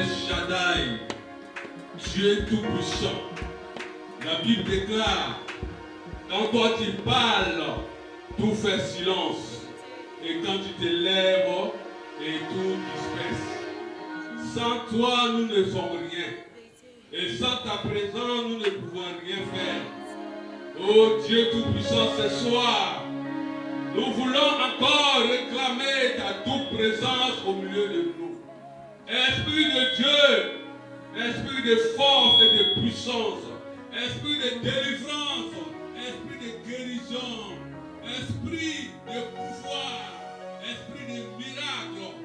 El Shaddai, Dieu tout-puissant. La Bible déclare, quand toi tu parles, tout fait silence. Et quand tu te lèves, et tout disperse. Sans toi, nous ne sommes rien. Et sans ta présence, nous ne pouvons rien faire. Oh Dieu tout-puissant, ce soir, nous voulons encore réclamer ta toute présence au milieu de nous. Esprit de Dieu, esprit de force et de puissance, esprit de délivrance, esprit de guérison, esprit de pouvoir, esprit de miracle,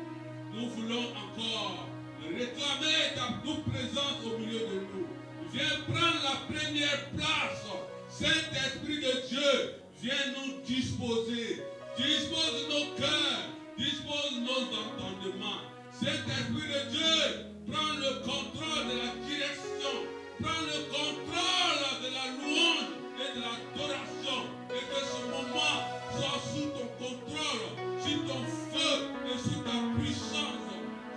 nous voulons encore réclamer ta toute présence au milieu de nous. Viens prendre la première place. Saint-Esprit de Dieu, viens nous disposer. Dispose nos cœurs, dispose nos entendements. Saint-Esprit de Dieu, prends le contrôle de la direction, prends le contrôle de la louange et de l'adoration. Et que ce moment soit sous ton contrôle, sous ton feu et sous ta puissance.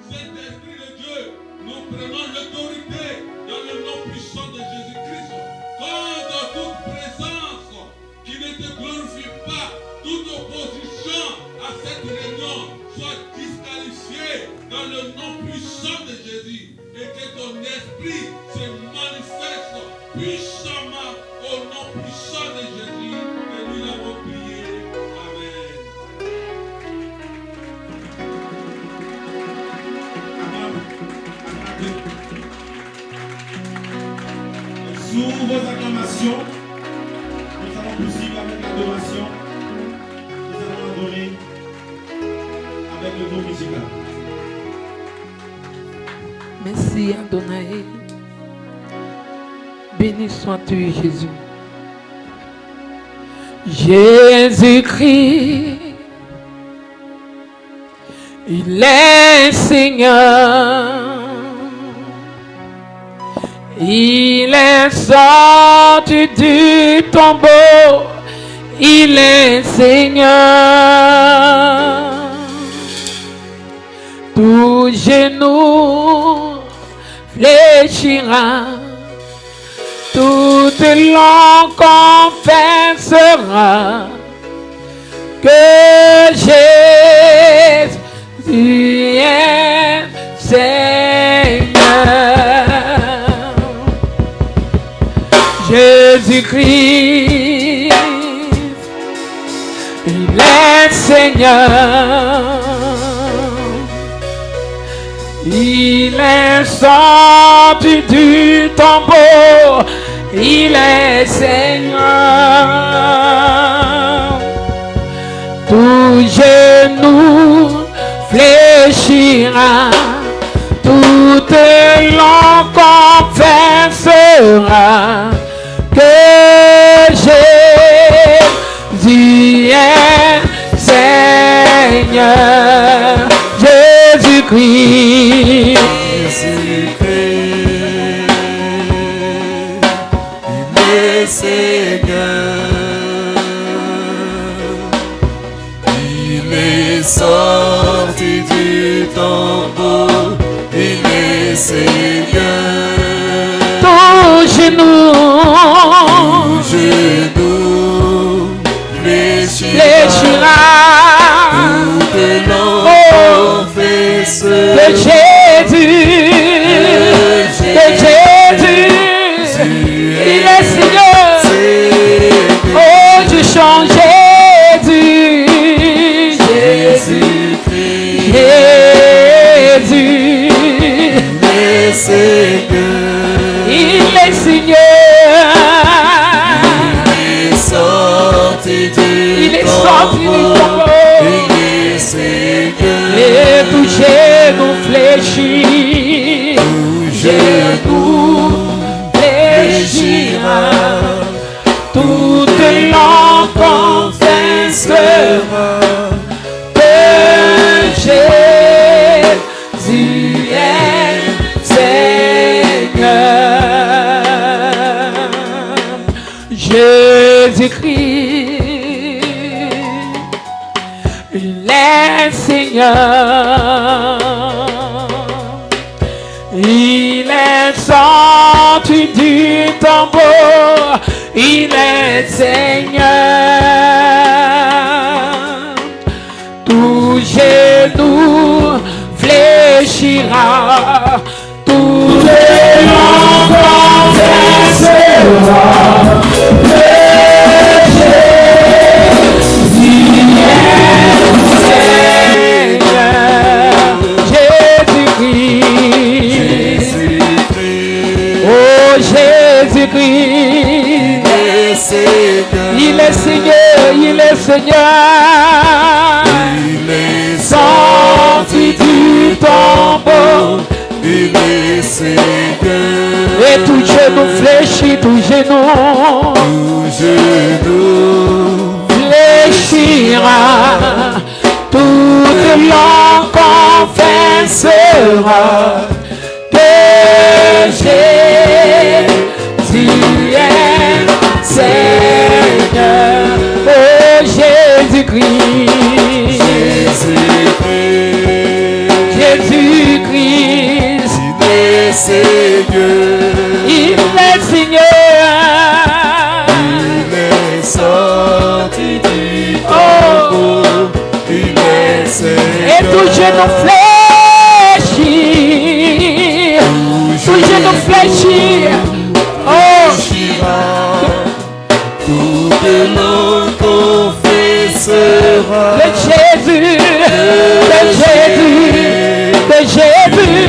Saint-Esprit de Dieu, nous prenons l'autorité dans le nom puissant de Jésus-Christ. Contre toute présence qui ne te glorifie pas, toute opposition à cette réunion soit disqualifiée dans le nom puissant de Jésus. Et que ton esprit se manifeste puissamment au nom puissant de Jésus. Et nous l'avons prié. Sous vos acclamations, nous allons poursuivre avec l'adoration. Nous allons adorer avec le groupe musical. Merci Adonai. Béni sois-tu Jésus. Jésus-Christ, il est Seigneur. Il est sorti du tombeau, il est Seigneur. Tout genou fléchira, toute langue confessera que Jésus est Seigneur. Jésus-Christ, il est Seigneur. Il est sorti du tombeau, il est Seigneur. Tout genou fléchira, toute langue confessera que Jésus est Seigneur. Jésus-Christ, il est Seigneur. Il est sorti du tombeau, il est Seigneur. tout genou fléchira, que l'on confesse que Jésus, il est Seigneur. Oh, je chante Jésus, Jésus-Christ, Jésus, il est Seigneur. il est Seigneur. Il est sorti du tombeau, il est Seigneur. et tout genou fléchit, genou fléchira, toute langue confessera que Jésus est Seigneur. Jésus-Christ, il est Seigneur. est sorti du tombeau, il est Seigneur. Tout genou fléchira, tout les langues confessera que Jésus est Seigneur. Jésus-Christ, oh Jésus-Christ, il est Seigneur, il est Seigneur. Il est Sorti du tombeau, il est Seigneur. et tout genou fléchit, tout genou fléchira, toute langue confessera que Jésus est Seigneur. Oh Jésus-Christ, Jésus-Christ, Il est Seigneur. il est Seigneur. Il est sorti du tombeau. Il est Seigneur. Et tout genou fléchit, tout genou fléchit. Oh, Toute langue confessera de Jésus, de Jésus, de Jésus.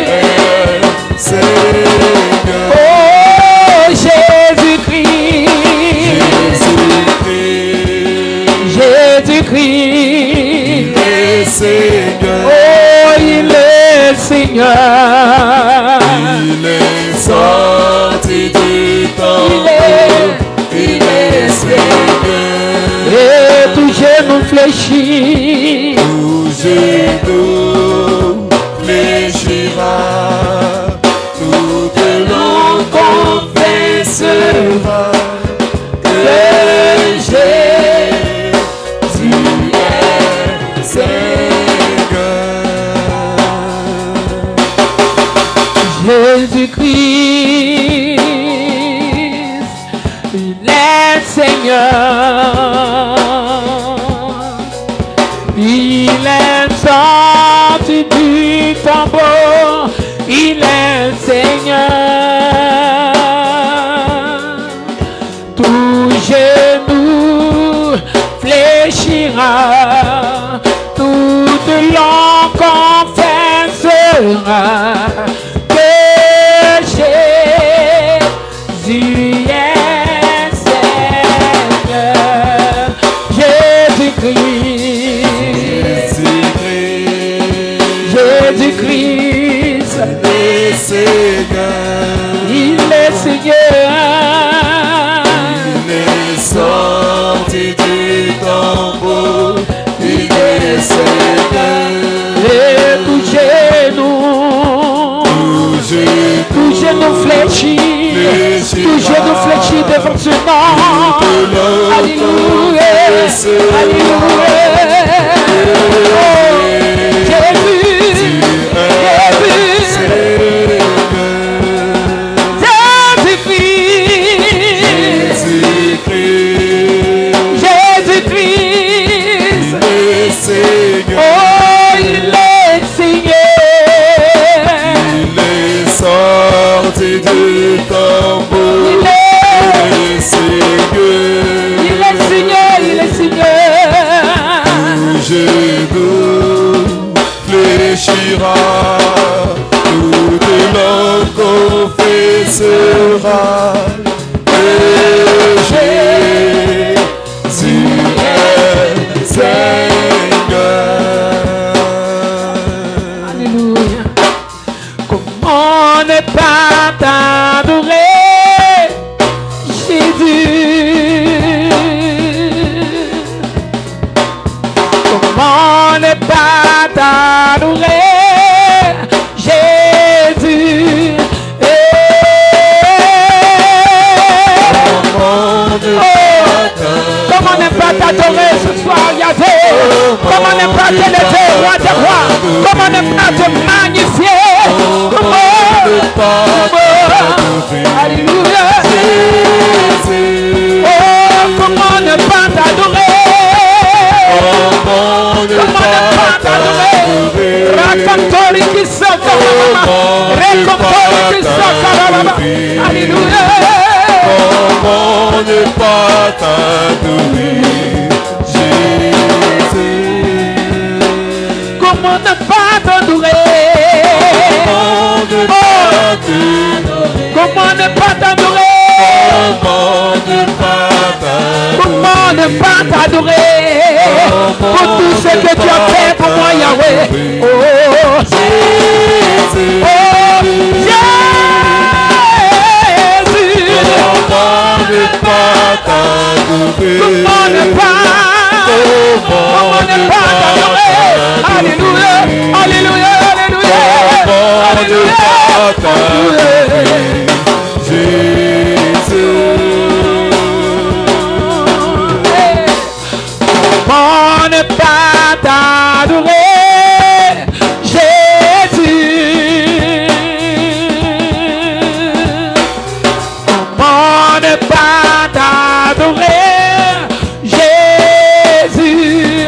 Seigneur. Oh, Jésus-Christ, Jésus-Christ. Il est Seigneur. Oh, il est Seigneur. Il est sorti du tombeau. Il est Seigneur. Et tout genou fléchit, Tout genou fléchira. Toute langue confessera que Jésus est Seigneur. Jésus-Christ, il est Seigneur. Il est sorti du tombeau, il est Seigneur. Tout genou fléchira, toute langue confessera que Jésus est Seigneur. Jésus-Christ, Jésus-Christ, il est Seigneur. Il est sorti du tombeau. Il est Seigneur. Et tout genou fléchit, tout genou fléchit devant ce nom. Alléluia, alléluia. Oh, Jésus, Jésus-Christ, Jésus-Christ. Oh, il est Seigneur. Il est sorti du tombeau. Il est Seigneur. Il est Seigneur, il est Seigneur. Tout genou fléchira. Toute langue confessera que Jésus est Seigneur. Alléluia. Comment ne pas t'adorer, Jésus? Comment ne pas t'adorer, Jésus? Comment ne pas t'adorer ce soir, Yahvé? Comment ne pas t'élever, roi des rois? Comment ne pas te magnifier? Comment ne pas t'adorer? Alléluia. Jésus, Oh, comment ne pas t'adorer? comment ne pas t'adorer? Racontori qui s'accorde. Racontori qui s'accorde. Alléluia. Comment ne pas t'adorer? Jésus, Comment ne pas t'adorer? comment ne pas t'adorer? Comment ne pas t'adorer? Comment ne pas t'adorer? Comment ne pas t'adorer? Pour tout ce que tu as fait pour moi, Yahweh. Oh, Jésus, oh, Jésus. comment ne pas t'adorer? Comment ne pas t'adorer? Alléluia, alléluia, alléluia. Comment ne pas t'adorer? Jésus, Comment ne pas t'adorer, Jésus? Comment ne pas t'adorer, Jésus?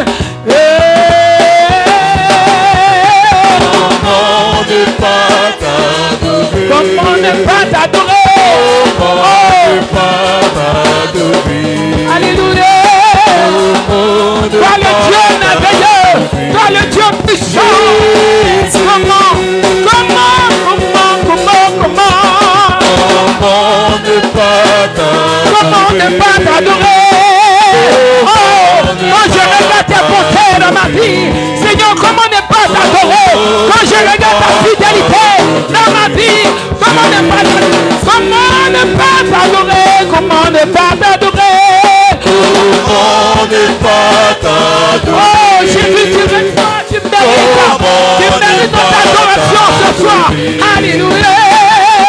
comment ne pas t'adorer? Comment ne pas t'adorer? Comment ne pas t'adorer? Alléluia. Toi le Dieu merveilleux, toi le Dieu puissant. Comment Comment ne pas t'adorer? Comment ne pas t'adorer? Oh, quand je regarde tes bontés dans ma vie, Seigneur, comment ne pas t'adorer? Quand je regarde ta fidélité dans ma vie, comment ne pas t'adorer? Comment ne pas t'adorer? Comment ne pas t'adorer? Comment ne pas t'adorer? Oh, Jésus, tu mérites notre adoration ce soir. Alléluia.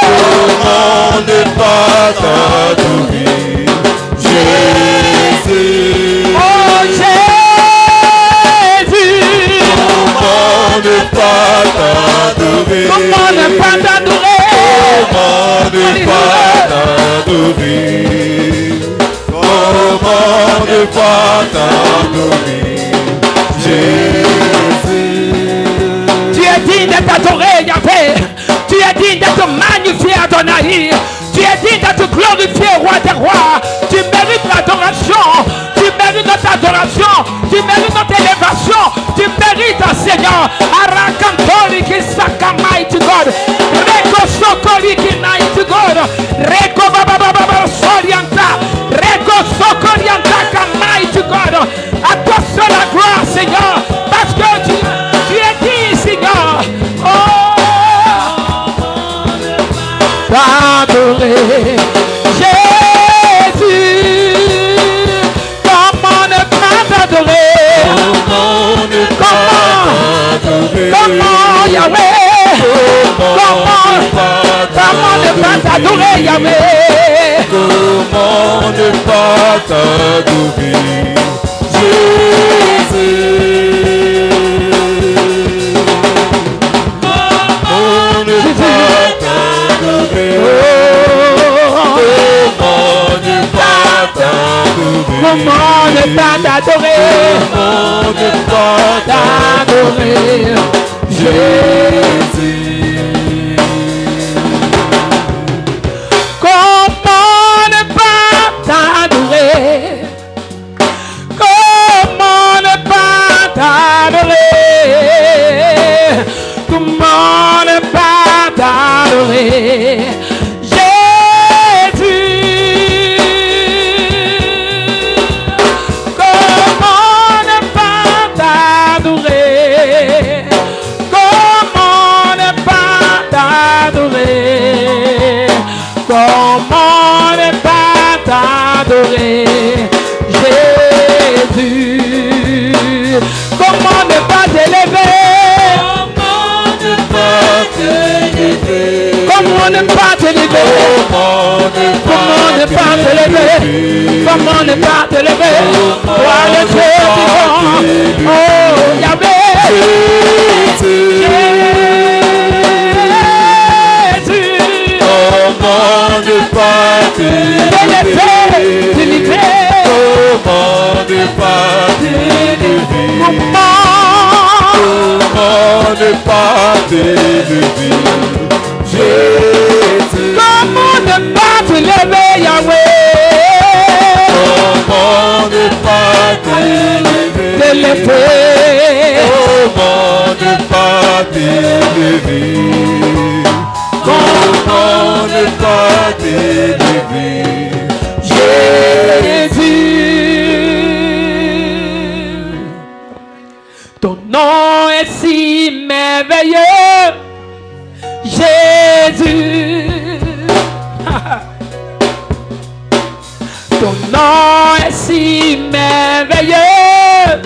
Comment ne pas t'adorer? Jésus, Oh, Jésus. comment ne pas t'adorer? Comment ne pas t'adorer? Comment ne pas t'adorer? Comment ne pas t'adorer? Jésus, Tu es digne d'être adoré, Yahvé. Tu es digne d'être magnifié, Adonai. Tu es digne d'être glorifié, roi des rois. Tu mérites l'adoration. Tu mérites notre adoration. Tu mérites notre élévation. Tu mérites, Seigneur. Arakantori ki sakamai to God. Reko sokori ki nai to God. Reko baba sorianta. Reko sokorianta kamai to God. À toi seul la gloire, Seigneur. Parce que tu es dit, Seigneur. Oh, t'adorer. Jésus, comment ne pas t'adorer? comment ne pas t'adorer? Comment, Yahweh? Comment ne pas t'adorer, Yahweh? Comment ne pas t'adorer? Jésus, comment ne pas t'adorer? Comment ne pas t'adorer? Comment ne pas t'adorer? Comment ne pas T'adorer, Jésus, comment ne pas t'adorer? Comment ne pas t'adorer? Comment ne pas t'adorer? Jésus, comment ne pas t'adorer? Comment ne pas t'adorer? Comment ne pas t'adorer? Jésus, comment ne pas t'élever? Comment ne pas t'élever? Comment ne pas t'élever? Comment ne pas t'élever? Toi le Dieu vivant. Oh, Yahvé. Jésus, ne pas t'élever, Jésus? Comment ne pas te lever, Yahweh? Comment ne pas t'élever? Comment ne pas t'élever? Comment ne pas t'élever, Jésus? Ton nom est si merveilleux, Jésus. Ton nom est si merveilleux,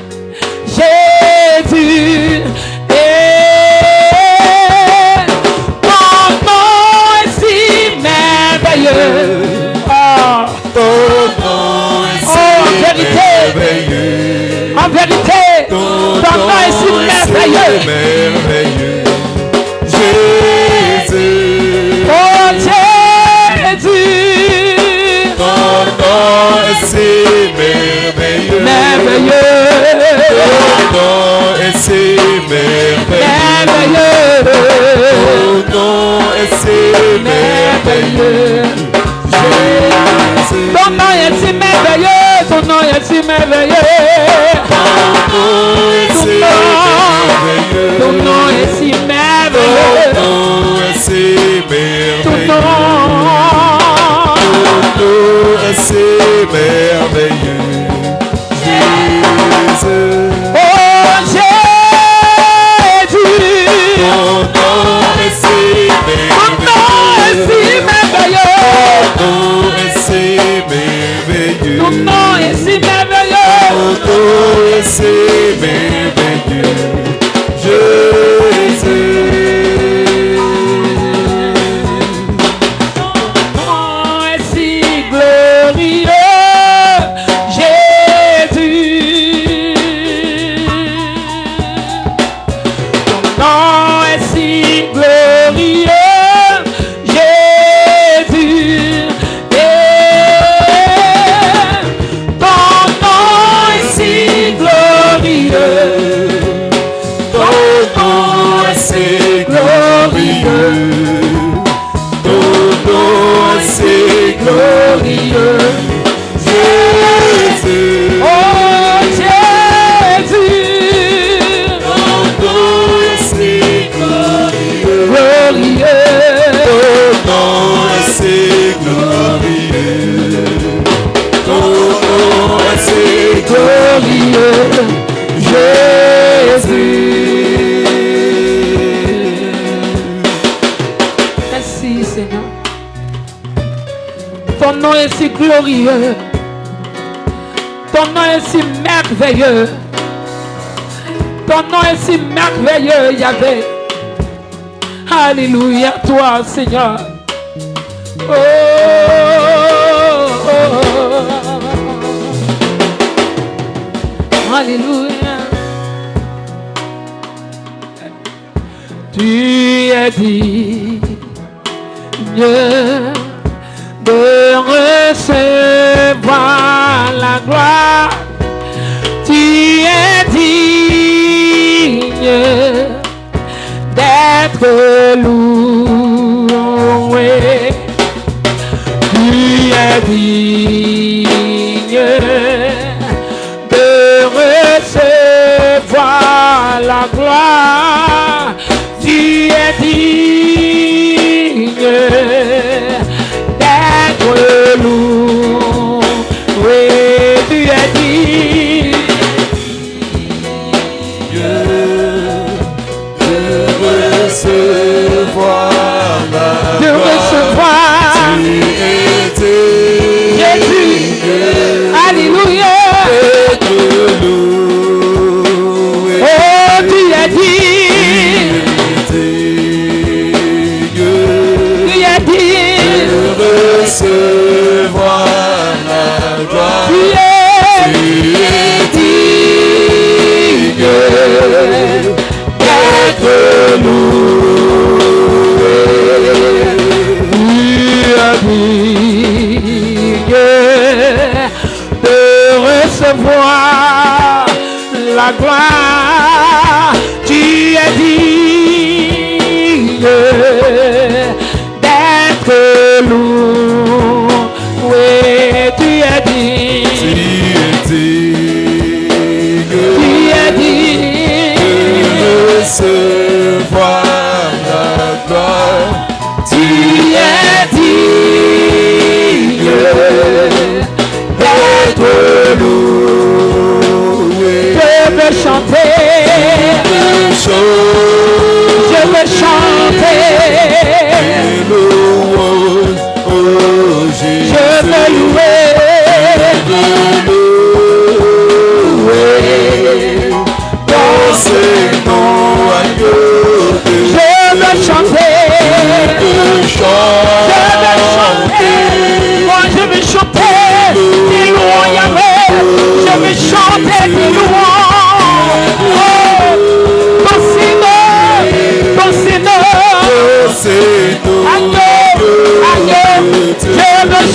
Jésus. Et ton nom est si merveilleux. ton nom est si merveilleux. En vérité, ton nom est si merveilleux. Jésus. Oh Jésus. Ton nom est si merveilleux. Merveilleux. Ton nom est si merveilleux. Ton nom est si merveilleux. Jésus. Ton nom est si merveilleux. Ton nom est si merveilleux. Ton nom est si merveilleux. Ton nom est si merveilleux. Ton nom est si merveilleux. Jésus. Oh Jésus. Ton nom est si Ton nom est si merveilleux. Ton nom est si merveilleux. Ton nom est si merveilleux. Ton nom est si merveilleux. Jésus. Ton nom est si glorieux, Jésus. Ton nom est si glorieux, Jésus. Ton nom est si glorieux. Ton nom est si glorieux. Ton nom est si glorieux. Jésus. Oh Jésus, Ton nom est si glorieux. glorieux. Ton nom est si glorieux. Ton nom est si Glorieux, Jésus. Merci Seigneur. Ton nom est si glorieux. Ton nom est si merveilleux. Ton nom est si merveilleux, Yahvé. Alléluia, toi, Seigneur. Oh, oh, oh. Alléluia. Tu es digne de recevoir la gloire. Tu es digne d'être loué. Tu es digne de recevoir la gloire. Tu es digne d'être loué. Tu es digne de recevoir Jésus. Alléluia. Oh, tu es digne. Tu es digne. Recevoir la gloire. Tu es digne d'être loué. Tu es digne de recevoir la gloire. Tu es digne d'être loué. Tu es digne. Tu es digne de recevoir la gloire. Tu es digne d'être loué. Je veux chanter. Je veux chanter. Je veux louer. Je veux chanter. Moi je veux chanter tes louanges, Yahweh. Je veux chanter tes louanges. Ton Seigneur. Je veux chanter. Je veux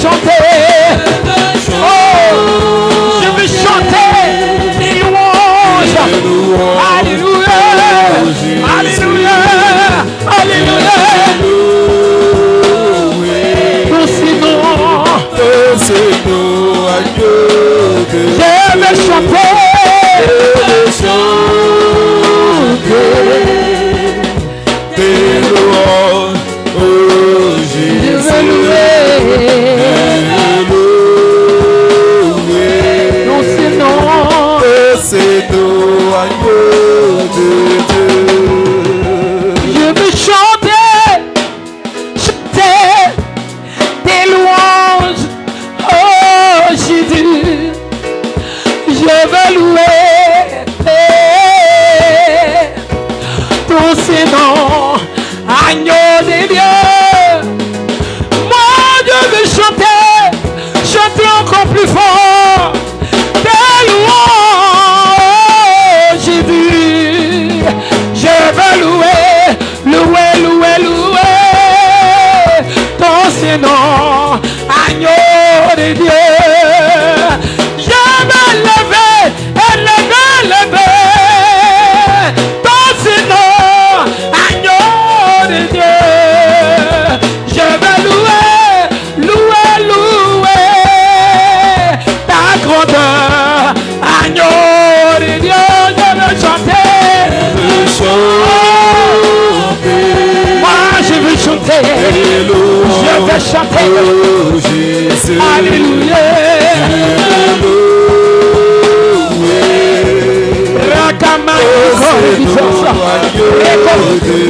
chanter. Je veux chanter tes Alléluia. vais chanter. Oh Jésus. Alléluia.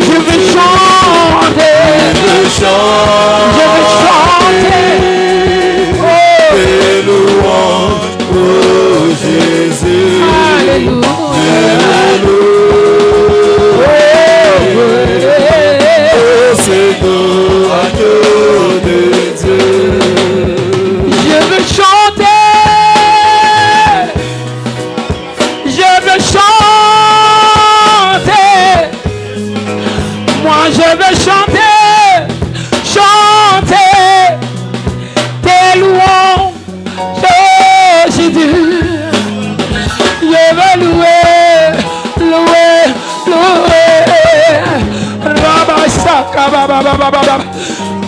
Je veux chanter. Je veux chanter. Tes louanges, oh Jésus. Alléluia. Seigneur, agneau de Dieu. Je veux chanter. Je veux chanter. Moi je veux chanter. Chanter tes louanges, oh Jésus. Je veux louer, louer, louer.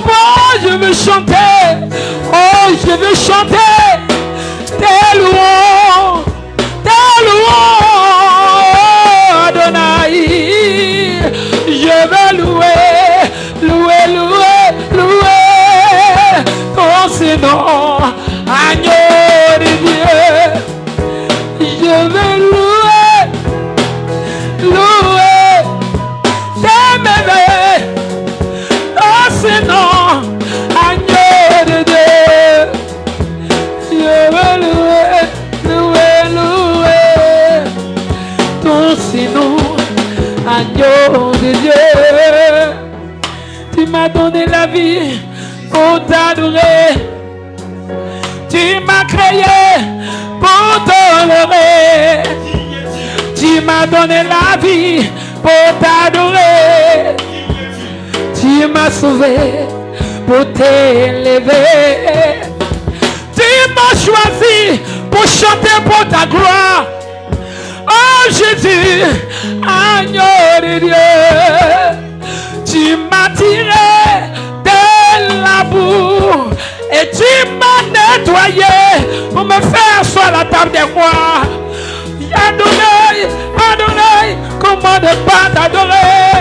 Moi je veux chanter, oh je veux chanter tes louanges, Adonai. Je veux louer, louer, louer, louer ton Seigneur, agneau de Dieu. Je veux louer, louer tes merveilles. Oh Seigneur, agneau de Dieu, je veux louer, louer, louer ton Seigneur, agneau de Dieu. Tu m'as donné la vie pour t'adorer. Tu m'as créé pour t'honorer. Tu m'as donné la vie pour t'adorer. Tu m'as sauvé pour t'élever. Tu m'as choisi pour chanter pour ta gloire. Oh Jésus, agneau de Dieu. Tu m'as tiré de la boue et tu m'as nettoyé pour me faire sur la table des rois. Adonai, Adonai, comment ne pas t'adorer?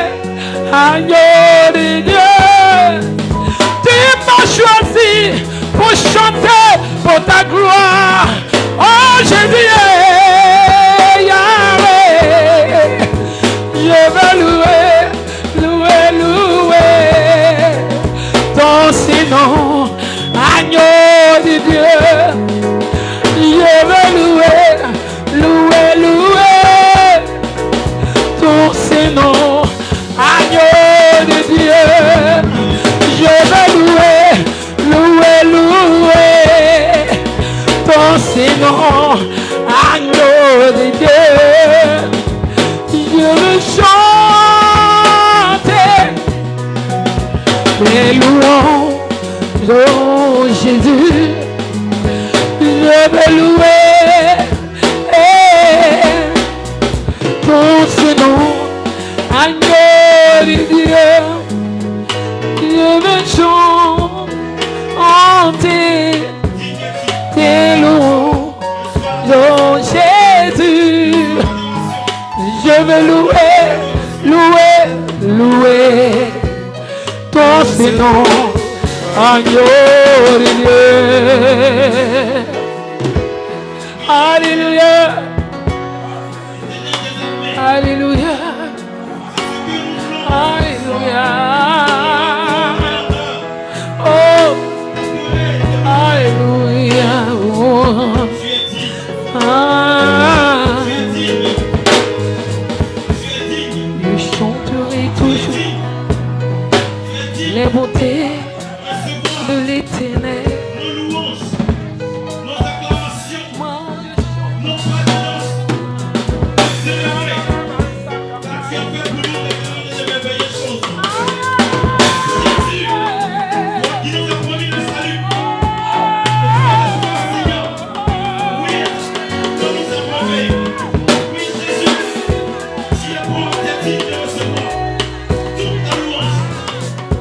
Agneau de Dieu, tu m'as choisi pour chanter pour ta gloire. Oh Jésus, Yahweh, je veux louer, louer, louer ton Seigneur, agneau de Dieu. Je veux louer, louer, louer ton Seigneur, agneau de Dieu. Je veux louer, louer, louer ton Seigneur, agneau de Dieu. Je veux chanter les louanges, oh Jésus. Je veux louer ton Seigneur, agneau de Dieu. Je veux chanter tes louanges, oh Jésus. Je veux louer, louer, louer ton Seigneur, agneau de Dieu. Alléluia, alléluia, alléluia. Oh, alléluia. Oh. Ah. Je chanterai toujours les bontés de l'Éternel.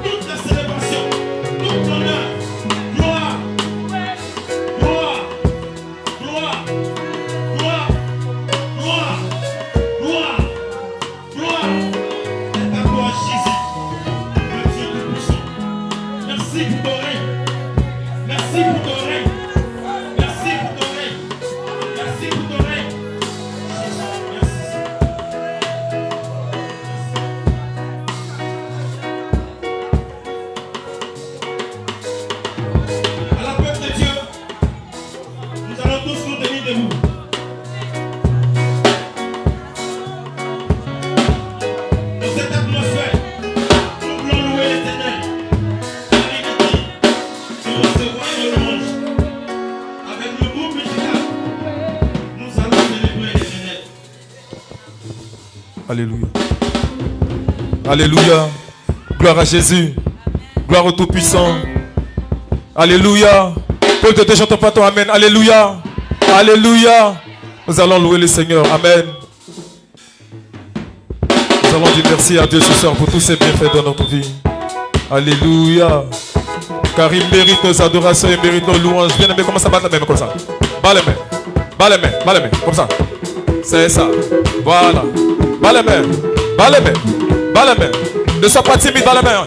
Toute la célébration, Alléluia. Alléluia. Gloire à Jésus. Gloire au Tout-Puissant. Alléluia. Peuple de Dieu, chantons pas ton Amen. Alléluia. Alléluia. Nous allons louer le Seigneur. Amen. Nous allons dire merci à Dieu ce soir pour tous ses bienfaits dans notre vie. Alléluia. Car il mérite nos adorations, il mérite nos louanges. Bien aimé, commence à battre la main comme ça. Bas les mains. Bas les mains. Bas les mains. Comme ça. C'est ça. Voilà. Bas les mains. Bas les mains. Bas les mains. Ne sois pas timide. Bas les mains.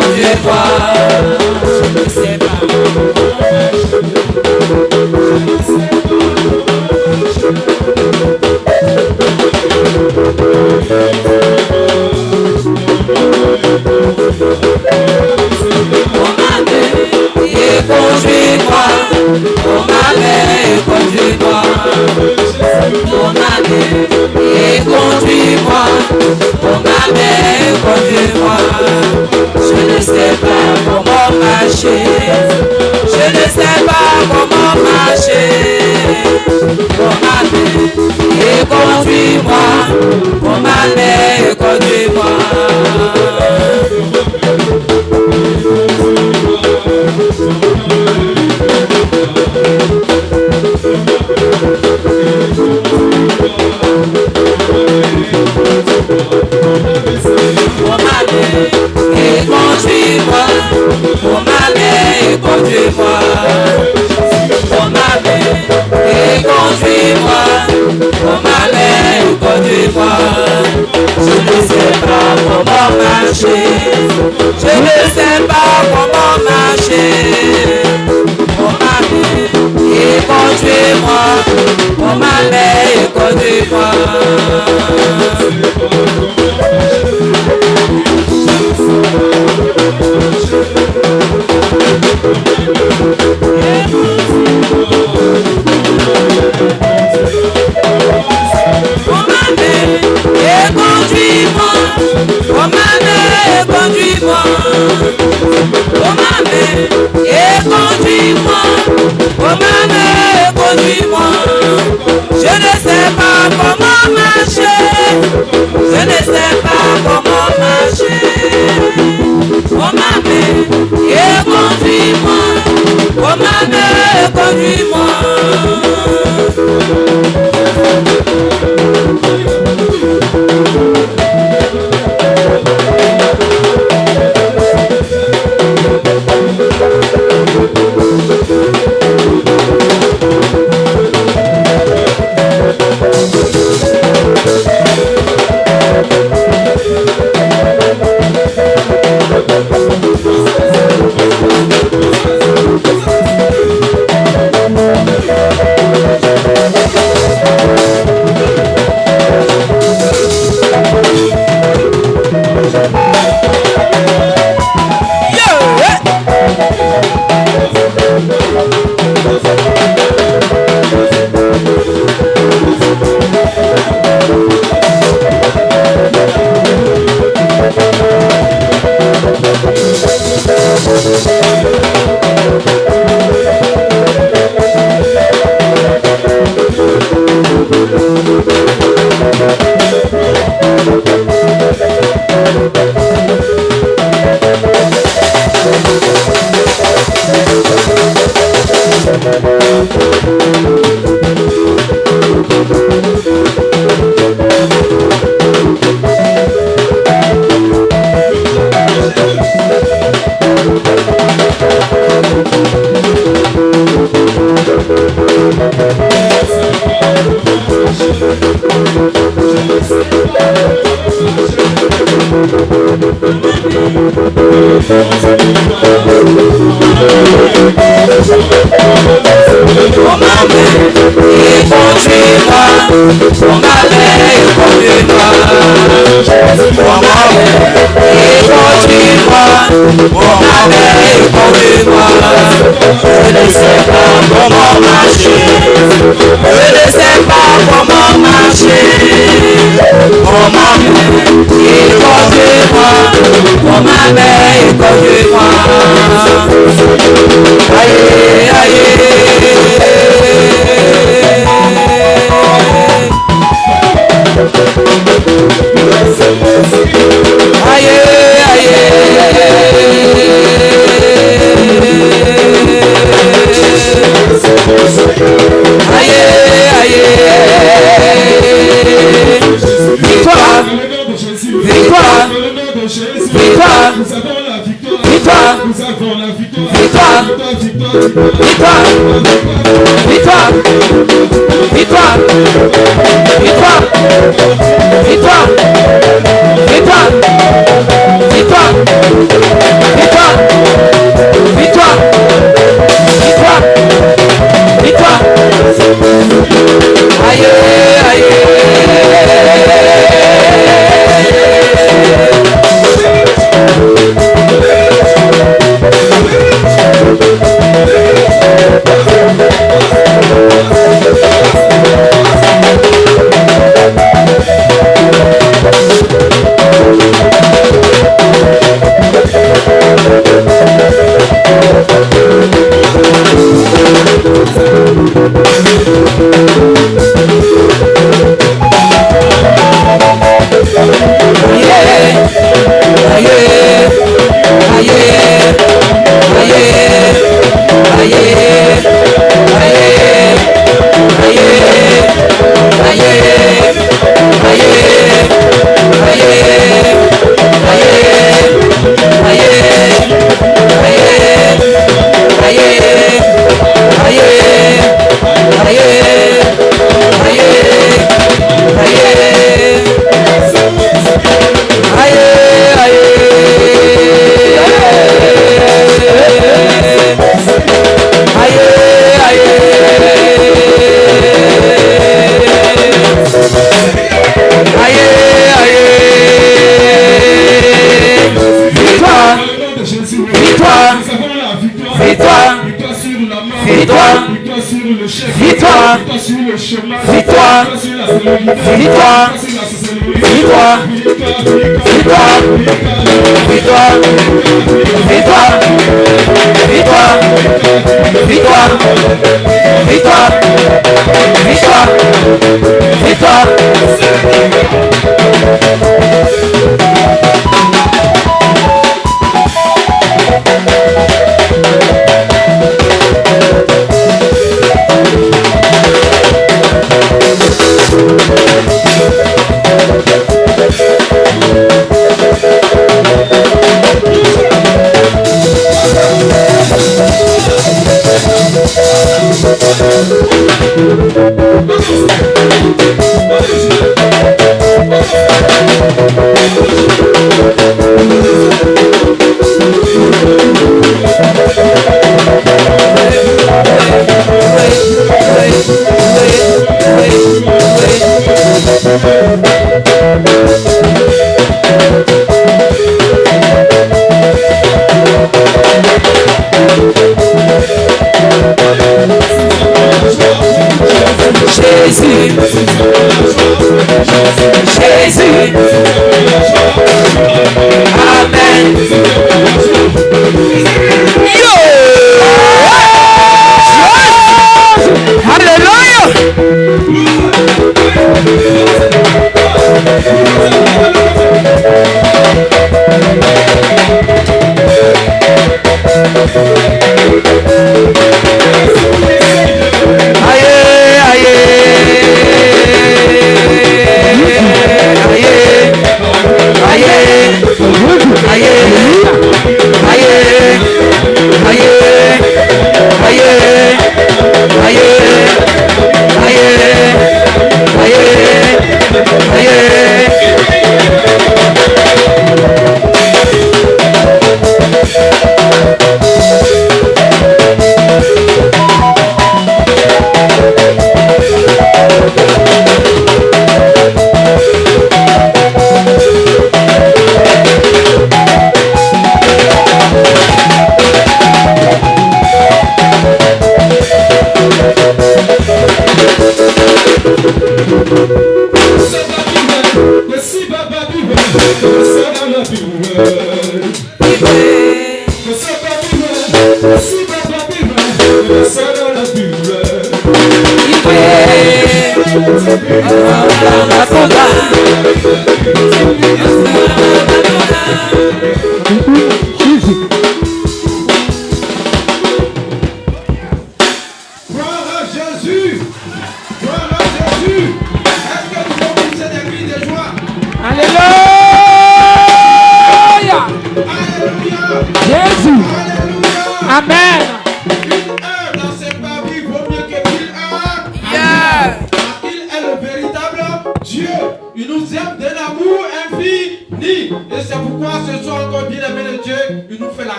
Conduis-moi, Prends ma main et conduis-moi. Je ne sais pas comment marcher. Je ne sais pas comment marcher. Prends ma main et conduis-moi. Prends ma main et conduis-moi. Prends ma main et conduis-moi. Prends ma main et conduis-moi. Prends ma main et conduis-moi. Prends ma main et conduis-moi. Je ne sais pas comment marcher. Je ne sais pas comment marcher. Prends ma main et conduis-moi. Prends ma main et conduis-moi. Prends ma main et conduis-moi. Prends ma main et conduis-moi. Prends ma main et conduis-moi. Prends ma main et conduis-moi. Je ne sais pas comment marcher. Je ne sais pas comment marcher. Prends ma main et conduis-moi. Prends ma main et conduis-moi.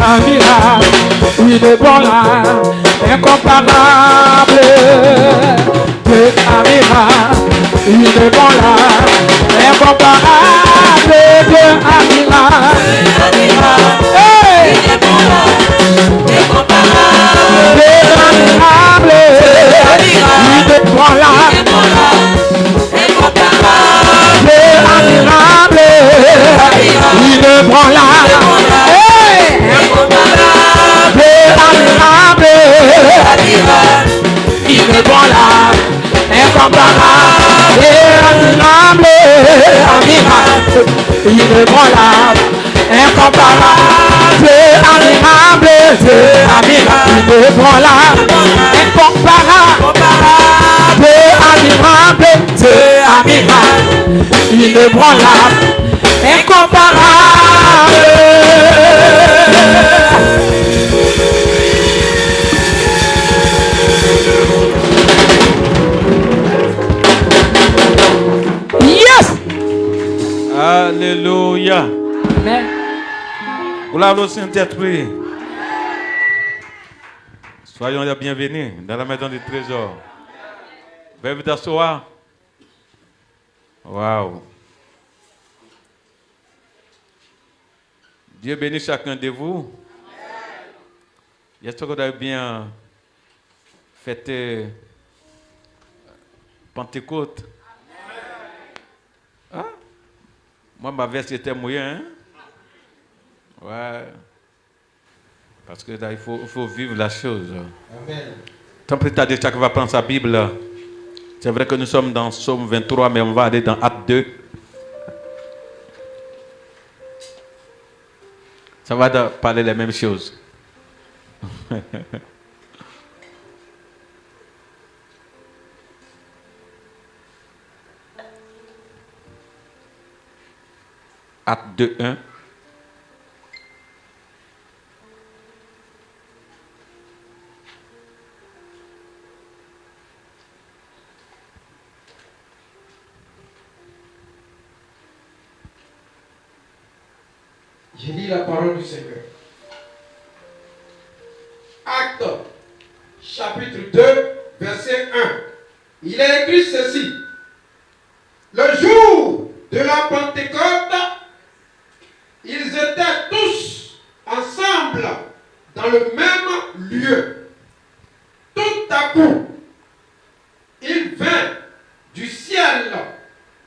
admirable, il est bon là, incomparable. Dieu admirable, il est bon là, incomparable. Dieu admirable, hey! Il est bon là, incomparable. Dieu admirable, il est bon là, Incomparable. Dieu admirable, il est bon là, hey! Dieu admirable, il est bon là, incomparable, admirable, admirable, il est bon là, incomparable, admirable, admirable, il est bon là, incomparable, admirable, admirable, il est bon là, incomparable. Yes! Alléluia. Amen. Gloire au Saint-Esprit. Soyons les bienvenus dans la maison du trésor. Veuillez vous t'asseoir. Waouh. Dieu bénisse chacun de vous. J'espère que vous avez bien fêté Pentecôte. Hein? Moi, ma veste était mouillée. Hein? Ouais. Parce que là, il faut vivre la chose. Amen. Tant plus tard, chacun va prendre sa Bible. C'est vrai que nous sommes dans Psaume 23, mais on va aller dans Acte 2. Ça va parler les mêmes choses. Acte 2, 1. Je lis la parole du Seigneur. Acte, chapitre 2, verset 1. Il est écrit ceci. Le jour de la Pentecôte, ils étaient tous ensemble dans le même lieu. Tout à coup, il vint du ciel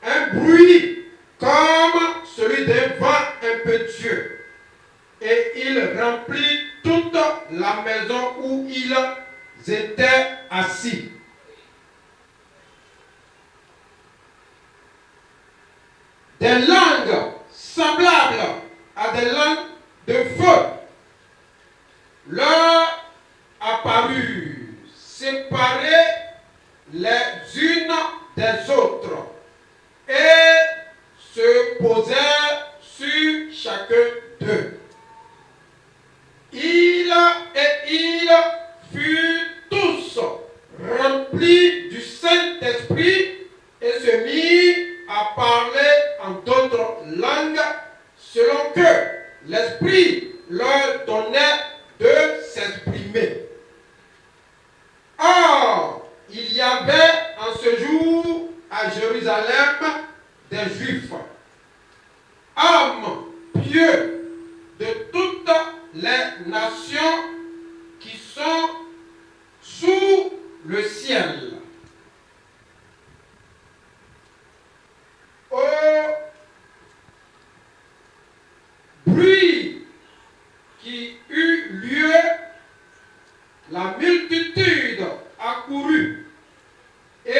un bruit comme celui d'un vent impétueux, et il remplit toute la maison où ils étaient assis. Des langues semblables à des langues de feu leur apparurent, séparées les unes des autres, et se posèrent sur chacun d'eux. Ils furent tous remplis du Saint-Esprit et se mirent à parler en d'autres langues selon que l'Esprit leur donnait de s'exprimer. Or, il y avait en ce jour à Jérusalem des Juifs, hommes pieux de toutes les nations qui sont sous le ciel. Au bruit qui eut lieu, la multitude accourut et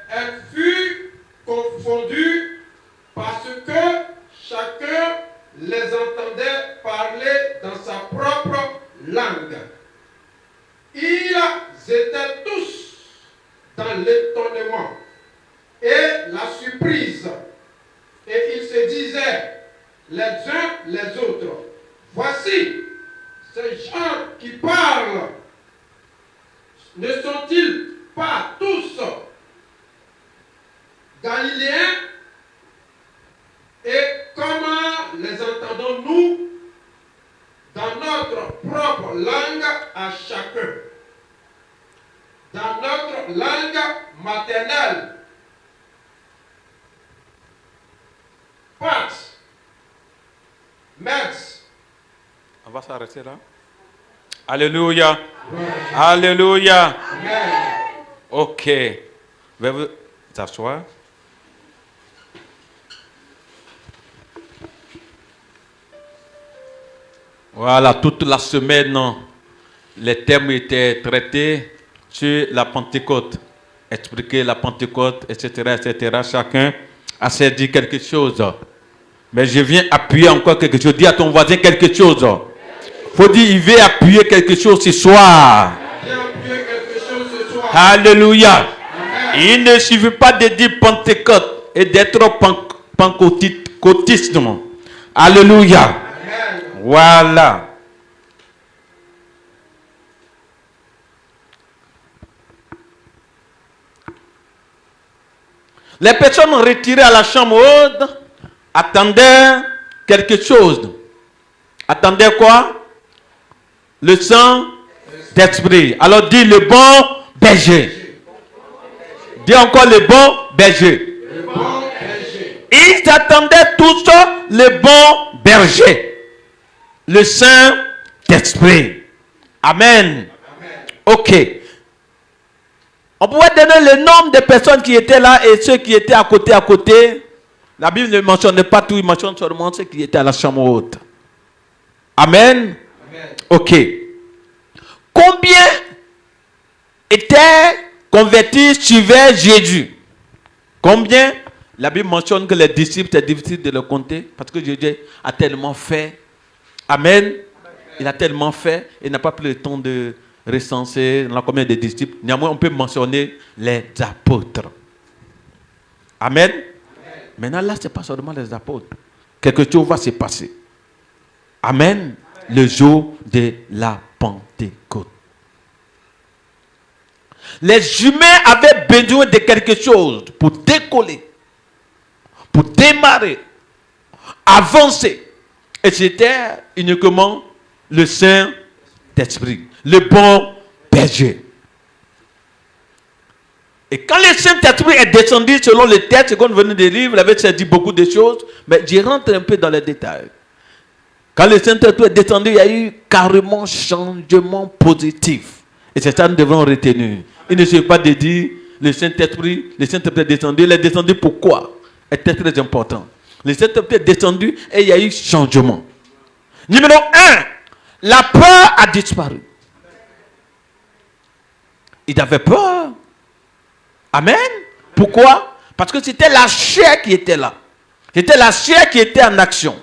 elle fut confondue parce que chacun les entendait parler dans sa propre langue. Ils étaient tous dans l'étonnement et la surprise, et ils se disaient les uns les autres, voici, ces gens qui parlent, ne sont-ils pas tous Galiléens? Et comment les entendons-nous dans notre notre langue à chacun. Dans notre langue maternelle. Pax. Mers. On va s'arrêter là. Alléluia. Alléluia. Amen. Ok. Veuillez vous asseoir. Voilà, toute la semaine, les thèmes étaient traités sur la Pentecôte. Expliquer la Pentecôte, etc., etc. Chacun a dit quelque chose. Mais je viens appuyer encore quelque chose. Dis à ton voisin quelque chose. Faut dire, il veut appuyer quelque chose ce soir. Alléluia. Il ne suffit pas de dire Pentecôte et d'être pentecôtiste. Alléluia. Voilà. Les personnes retirées à la chambre haute attendaient quelque chose. Attendaient quoi? Le sang d'esprit. Alors dis le bon berger. Dis encore le bon berger. Le bon berger. Ils attendaient tous le bon berger. Le Saint-Esprit. Amen. Ok. On pourrait donner le nombre de personnes qui étaient là et ceux qui étaient à côté. La Bible ne mentionne pas tout, il mentionne seulement ceux qui étaient à la chambre haute. Amen. Ok. Combien étaient convertis, suivaient Jésus? Combien? La Bible mentionne que les disciples, c'est difficile de le compter parce que Jésus a tellement fait. Amen. Il a tellement fait, il n'a pas pris le temps de recenser. On a combien de disciples? Néanmoins, on peut mentionner les apôtres. Amen. Maintenant, là, ce n'est pas seulement les apôtres. Quelque chose va se passer. Amen. Le jour de la Pentecôte. Les humains avaient besoin de quelque chose pour décoller, pour démarrer, avancer. Et c'était uniquement le Saint-Esprit, le bon berger. Et quand le Saint-Esprit est descendu, selon le texte qu'on venait de lire, il avait dit beaucoup de choses, mais j'y rentre un peu dans les détails. Quand le Saint-Esprit est descendu, il y a eu carrément changement positif. Et c'est ça que nous devons retenir. Il ne suffit pas de dire le Saint-Esprit est descendu. Il est descendu pourquoi? C'est très important. Le Saint-Esprit est descendu et il y a eu changement. Numéro 1, la peur a disparu. Il avait peur. Amen. Pourquoi? Parce que c'était la chair qui était là. C'était la chair qui était en action.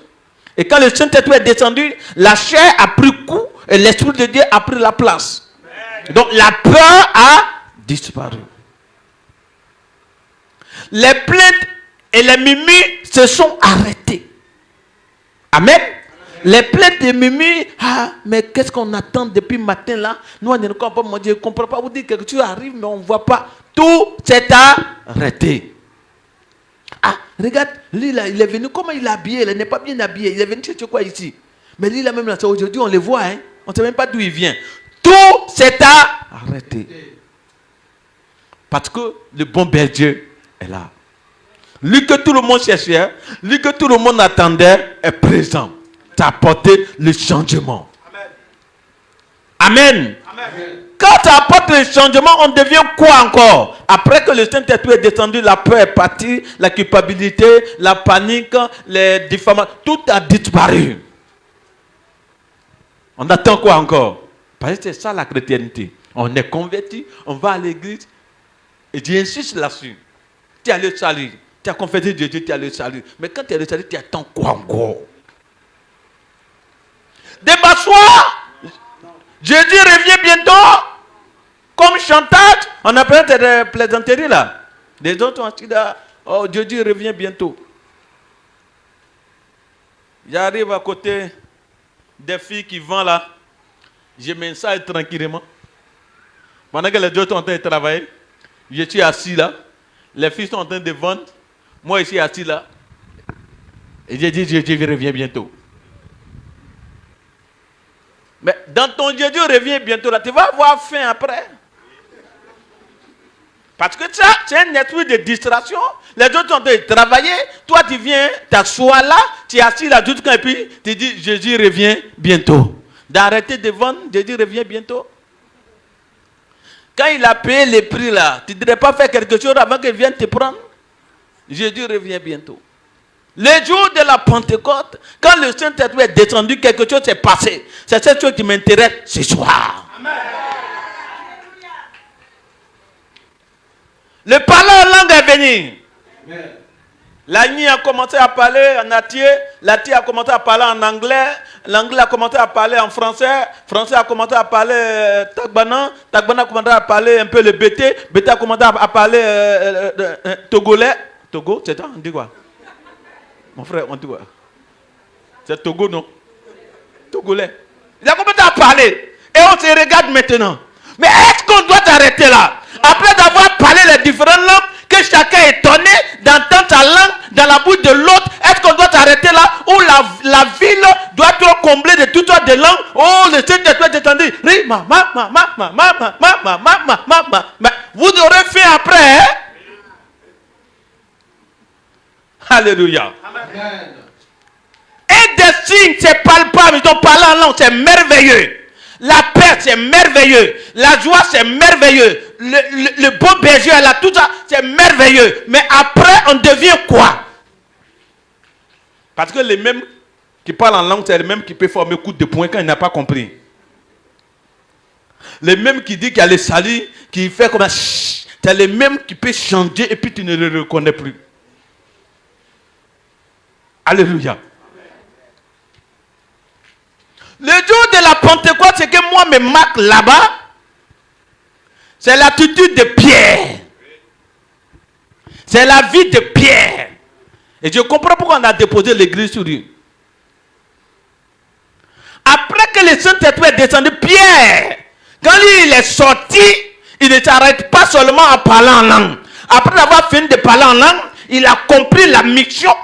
Et quand le Saint-Esprit est descendu, la chair a pris coup et l'Esprit de Dieu a pris la place. Donc la peur a disparu. Les plaintes et les murmures se sont arrêtés. Amen. Les plaintes de murmures, mais qu'est-ce qu'on attend depuis matin là? Nous on ne comprend pas, mon Dieu, je ne comprends pas. Vous dites que tu arrives, mais on ne voit pas. Tout s'est arrêté. Regarde, lui là, il est venu, comment il est habillé? Il n'est pas bien habillé. Il est venu chercher quoi ici? Mais lui là même là, aujourd'hui on le voit, hein? On ne sait même pas d'où il vient. Tout s'est arrêté. Parce que le bon berger est là. Lui que tout le monde cherchait, lui que tout le monde attendait, est présent. Tu as apporté le changement. Amen. Amen. Quand tu apportes le changement, on devient quoi encore? Après que le Saint-Esprit est descendu, la peur est partie, la culpabilité, la panique, les diffamations, tout a disparu. On attend quoi encore? Parce que c'est ça la chrétienté. On est converti, on va à l'église, et Dieu insiste là-dessus. Tu as le salut, tu as confessé Dieu, tu as le salut. Mais quand tu as le salut, tu attends quoi encore? Débat soir, Jésus revient bientôt. Comme chantage, on appelle des plaisanteries là. Les autres ont dit là, oh Jésus revient bientôt. J'arrive à côté des filles qui vendent là. Je m'installe tranquillement. Pendant que les autres sont en train de travailler, je suis assis là. Les filles sont en train de vendre. Moi, je suis assis là. Et j'ai dit, Jésus revient bientôt. Mais dans ton Jésus revient bientôt là, tu vas avoir faim après. Parce que ça, c'est un esprit de distraction. Les autres sont en train de travailler. Toi, tu viens, t'assois là, tu es assis là, tout et puis tu dis, Jésus revient bientôt. D'arrêter de vendre, Jésus revient bientôt. Quand il a payé les prix là, tu ne devrais pas faire quelque chose avant qu'il vienne te prendre. Jésus revient bientôt. Le jour de la Pentecôte, quand le Saint-Esprit est descendu, quelque chose s'est passé. C'est cette chose qui m'intéresse ce soir. Amen. Le parler en langue est venu. Amen. L'Agni a commencé à parler en Atié, l'Atié a commencé à parler en anglais, l'anglais a commencé à parler en français, français a commencé à parler Tagbana, Tagbana a commencé à parler un peu le Bété, Bété a commencé à parler Togolais. Togo, c'est ça, on dit quoi? Mon frère, on dit quoi? C'est Togo, non? Togolais. Il a commencé à parler. Et on se regarde maintenant. Mais est-ce qu'on doit s'arrêter là? Après d'avoir parlé les différentes langues, que chacun est étonné d'entendre sa langue dans la bouche de l'autre, est-ce qu'on doit s'arrêter là où la ville doit être comblée de toutes sortes de langues? Oh, le Saint-Esprit est descendu. Vous aurez fait après, hein? Alléluia. Amen. Et des signes, c'est palpable. Ils ont parlé en langue, c'est merveilleux. La paix, c'est merveilleux. La joie, c'est merveilleux. Le beau berger, là, tout ça, c'est merveilleux. Mais après, on devient quoi? Parce que les mêmes qui parlent en langue, c'est les mêmes qui peuvent former coup de poing quand ils n'ont pas compris. Les mêmes qui disent qu'il y a les salis, qui fait comme ça, c'est les mêmes qui peuvent changer et puis tu ne les reconnais plus. Alléluia. Le jour de la Pentecôte, ce que moi me marque là-bas, c'est l'attitude de Pierre. C'est la vie de Pierre. Et je comprends pourquoi on a déposé l'église sur lui. Après que le Saint-Esprit est descendu, Pierre, quand il est sorti, il ne s'arrête pas seulement à parler en langue. Après avoir fini de parler en langue, il a compris la mission.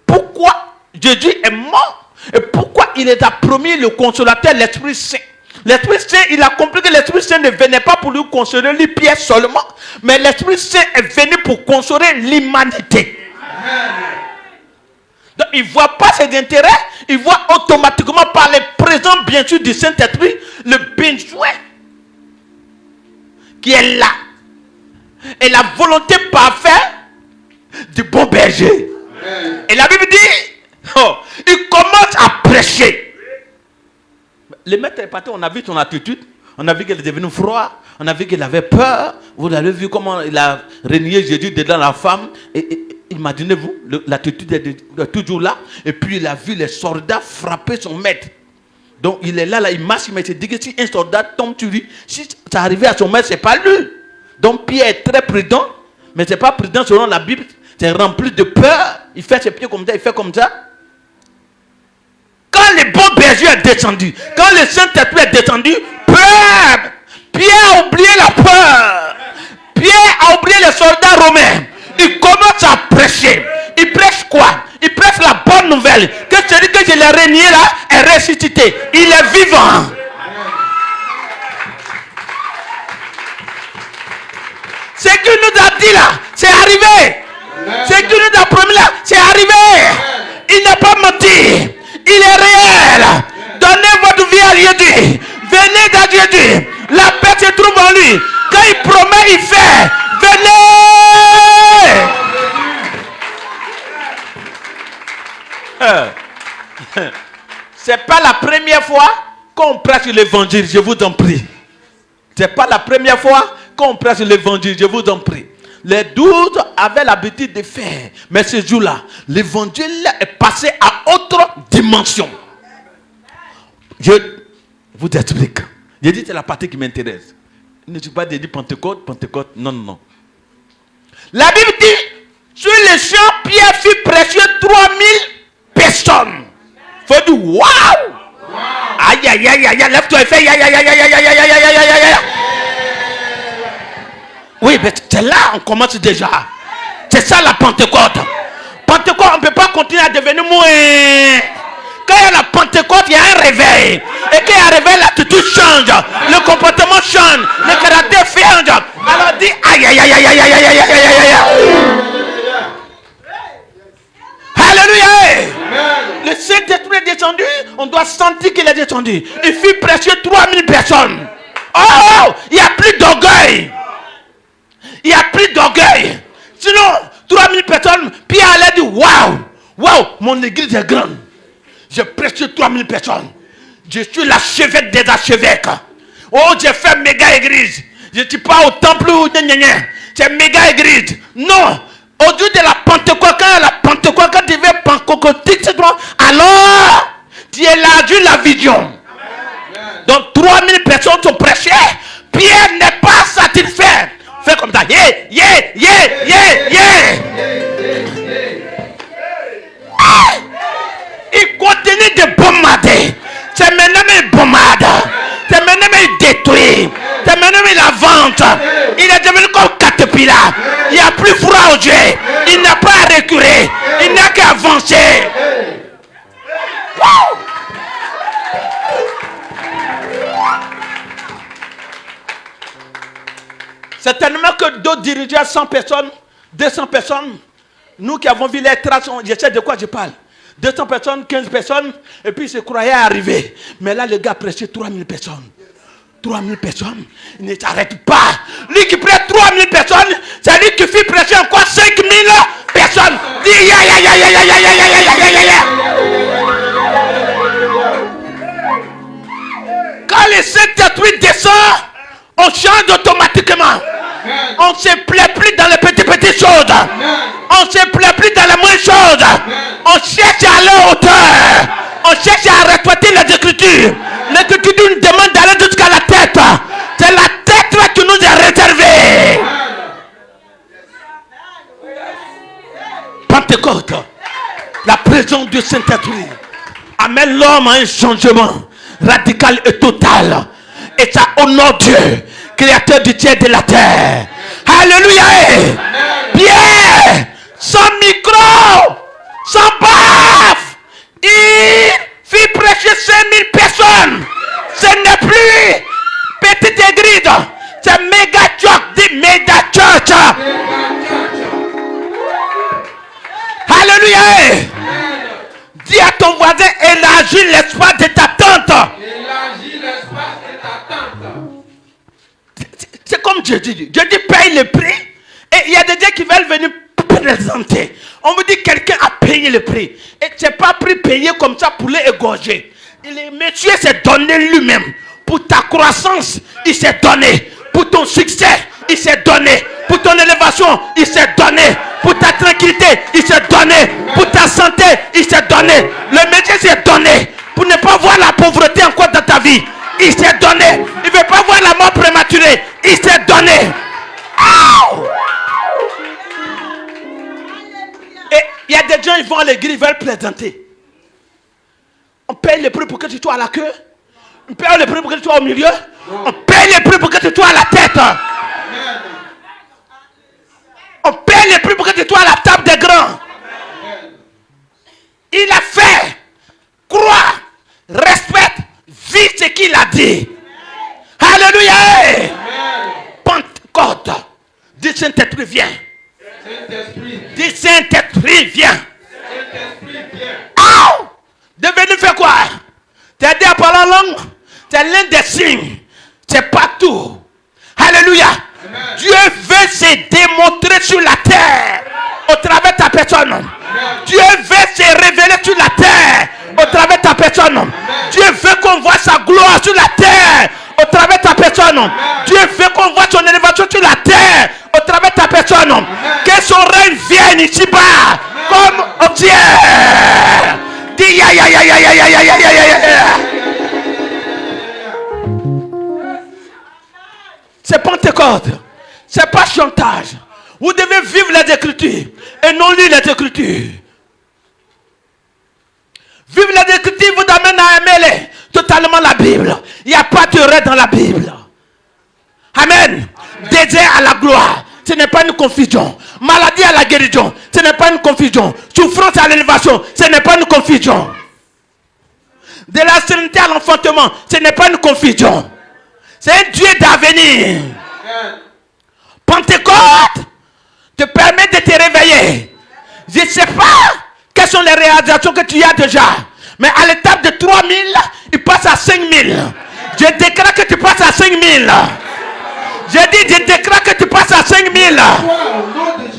Pourquoi Jésus est mort et pourquoi il les a promis le consolateur, l'Esprit Saint. L'Esprit Saint, il a compris que l'Esprit Saint ne venait pas pour lui consoler lui Pierre seulement, mais l'Esprit Saint est venu pour consoler l'humanité. Donc il ne voit pas ses intérêts, il voit automatiquement par les présents bien sûr du Saint-Esprit le besoin qui est là et la volonté parfaite du bon berger. Et la Bible dit, oh, il commence à prêcher. Le maître est parti, on a vu son attitude, on a vu qu'il est devenu froid, on a vu qu'il avait peur. Vous avez vu comment il a renié Jésus dedans la femme. Et imaginez-vous, l'attitude est toujours là. Et puis il a vu les soldats frapper son maître. Donc il est là, il marche, mais il se dit que si un soldat tombe sur lui, si ça arrivait à son maître, c'est pas lui. Donc Pierre est très prudent, mais c'est pas prudent selon la Bible. C'est rempli de peur. Il fait ses pieds comme ça, il fait comme ça. Quand le bon berger est descendu, quand le Saint-Esprit est descendu, peur. Pierre a oublié la peur. Pierre a oublié les soldats romains. Il commence à prêcher. Il prêche quoi? Il prêche la bonne nouvelle. Que celui que je l'ai renié là est ressuscité. Il est vivant. Ce qu'il nous a dit là, c'est arrivé. Ce qu'il nous a promis là, c'est arrivé. Il n'a pas menti. Il est réel. Donnez votre vie à Jésus. Venez à Jésus. La paix se trouve en lui. Quand il promet, il fait. Venez. C'est pas la première fois qu'on prêche l'évangile, je vous en prie. C'est pas la première fois qu'on prêche l'évangile, je vous en prie. Les 12 avaient l'habitude de faire. Mais ce jour-là, l'évangile est passé à autre dimension. Je vous explique. J'ai dit c'est la partie qui m'intéresse. Je ne suis pas dit Pentecôte, Pentecôte, non, non. La Bible dit, sur le champ, Pierre fit prêcher 3000 personnes. Il faut dire, waouh! Aïe, aïe, aïe, aïe, lève-toi et fais, aïe, aïe, aïe, aïe, aïe, aïe, aïe, aïe, aïe, aïe, aïe. Oui, mais c'est là on commence déjà. C'est ça la Pentecôte. Pentecôte, on ne peut pas continuer à devenir moins. Quand il y a la Pentecôte, il y a un réveil. Et qu'il y a un réveil, l'attitude change. Le comportement change. Le caractère change. Alors dis aïe aïe aïe aïe aïe aïe aïe aïe aïe aïe aïe. Alléluia. Le Saint-Esprit est descendu. On doit sentir qu'il est descendu. Il fit prêcher 3000 personnes. Oh, il n'y a plus d'orgueil. Il n'y a plus d'orgueil. Sinon, 3000 personnes, Pierre allait dire, waouh, waouh, mon église est grande. J'ai prêché 3000 personnes. Je suis l'archevêque des archevêques. Oh, j'ai fait méga église. Je ne suis pas au temple ou c'est méga église. Non. Au jour de la Pentecôte, quand tu veux pentecôtique, alors tu élargis la vision. Donc 3000 personnes sont prêchées. Pierre n'est pas satisfait. Fais comme ça. Yeah, yeah, yeah, yeah, yeah. Il continue de bombarder. C'est maintenant il bombarde. C'est maintenant il détruit. C'est maintenant il avance. Il est devenu comme Caterpillar. Il n'y a plus froid aux yeux. Il n'a pas à reculer. Il n'a qu'à avancer. Wow. Certainement que d'autres dirigeants, 100 personnes, 200 personnes, nous qui avons vu les traces, je sais de quoi je parle. 200 personnes, 15 personnes, et puis ils se croyaient arriver. Mais là, le gars prêchait 3000 personnes. 3000 personnes, il ne s'arrête pas. Lui qui prête 3000 personnes, c'est lui qui fit prêcher encore 5000 personnes. Dis ya ya ya ya ya ya ya ya ya ya ya. Quand le Saint-Esprit descend, on change automatiquement. On ne se plaît plus dans les petites choses. On ne se plaît plus dans les moindres choses. On cherche à aller en hauteur. On cherche à respecter les Écritures. L'Écriture nous demande d'aller jusqu'à la tête. C'est la tête qui nous est réservée. Pentecôte, la présence du Saint-Esprit amène l'homme à un changement radical et total. Et ça honore Dieu, créateur du ciel et de la terre. Alléluia. Pierre, sans micro, sans baffe, il fit prêcher 5000 personnes. Ce n'est plus petite église, c'est méga church, dit méga church. Alléluia. Dis à ton voisin, élargis l'espace de ta tente. Élargis l'espace de ta tente. C'est comme Dieu dit. Dieu dit paye le prix. Et il y a des gens qui veulent venir présenter. On vous dit quelqu'un a payé le prix. Et tu n'as pas pris payé comme ça pour l'égorger. Le monsieur s'est donné lui-même. Pour ta croissance, il s'est donné. Pour ton succès, il s'est donné. Pour ton élévation, il s'est donné. Pour ta tranquillité, il s'est donné. Pour ta santé, il s'est donné. Le métier s'est donné. Pour ne pas voir la pauvreté encore dans ta vie, il s'est donné. Il ne veut pas voir la mort prématurée. Il s'est donné. Oh! Et il y a des gens, ils vont à l'église, ils veulent plaisanter. On paye le prix pour que tu sois à la queue. On paye le prix pour que tu sois au milieu. On paye le prix pour que tu sois à la tête. On paye le prix pour que tu sois à la table des grands. Il a fait. Crois, respecte, vis ce qu'il a dit. Alléluia. Pentecôte. Dis Saint-Esprit viens. Dis Saint-Esprit viens. Oh! Devenu faire quoi? T'es aidé à parler en langue. C'est l'un des signes. C'est pas tout. Alléluia. Amen. Dieu veut se démontrer sur la terre au travers de ta personne. Amen. Dieu veut se révéler sur la terre au travers de ta personne. Amen. Dieu veut qu'on voit sa gloire sur la terre au travers de ta personne. Amen. Dieu veut qu'on voit son élévation sur la terre au travers de ta personne. Amen. Que son règne vienne ici-bas comme au ciel. Dis ya ya ya ya ya ya ya ya ya ya. C'est Pentecôte. C'est pas chantage. Vous devez vivre les Écritures et non lire les Écritures. Vivre les Écritures vous amène à aimer totalement la Bible. Il n'y a pas de rêve dans la Bible. Amen. Désert à la gloire, ce n'est pas une confusion. Maladie à la guérison, ce n'est pas une confusion. Souffrance à l'élévation, ce n'est pas une confusion. de la sérénité à l'enfantement, ce n'est pas une confusion. C'est un Dieu d'avenir. Pentecôte te permet de te réveiller. Je ne sais pas quelles sont les réalisations que tu as déjà. Mais à l'étape de 3000, il passe à 5000. Je déclare que tu passes à 5000. Je déclare que tu passes à 5000.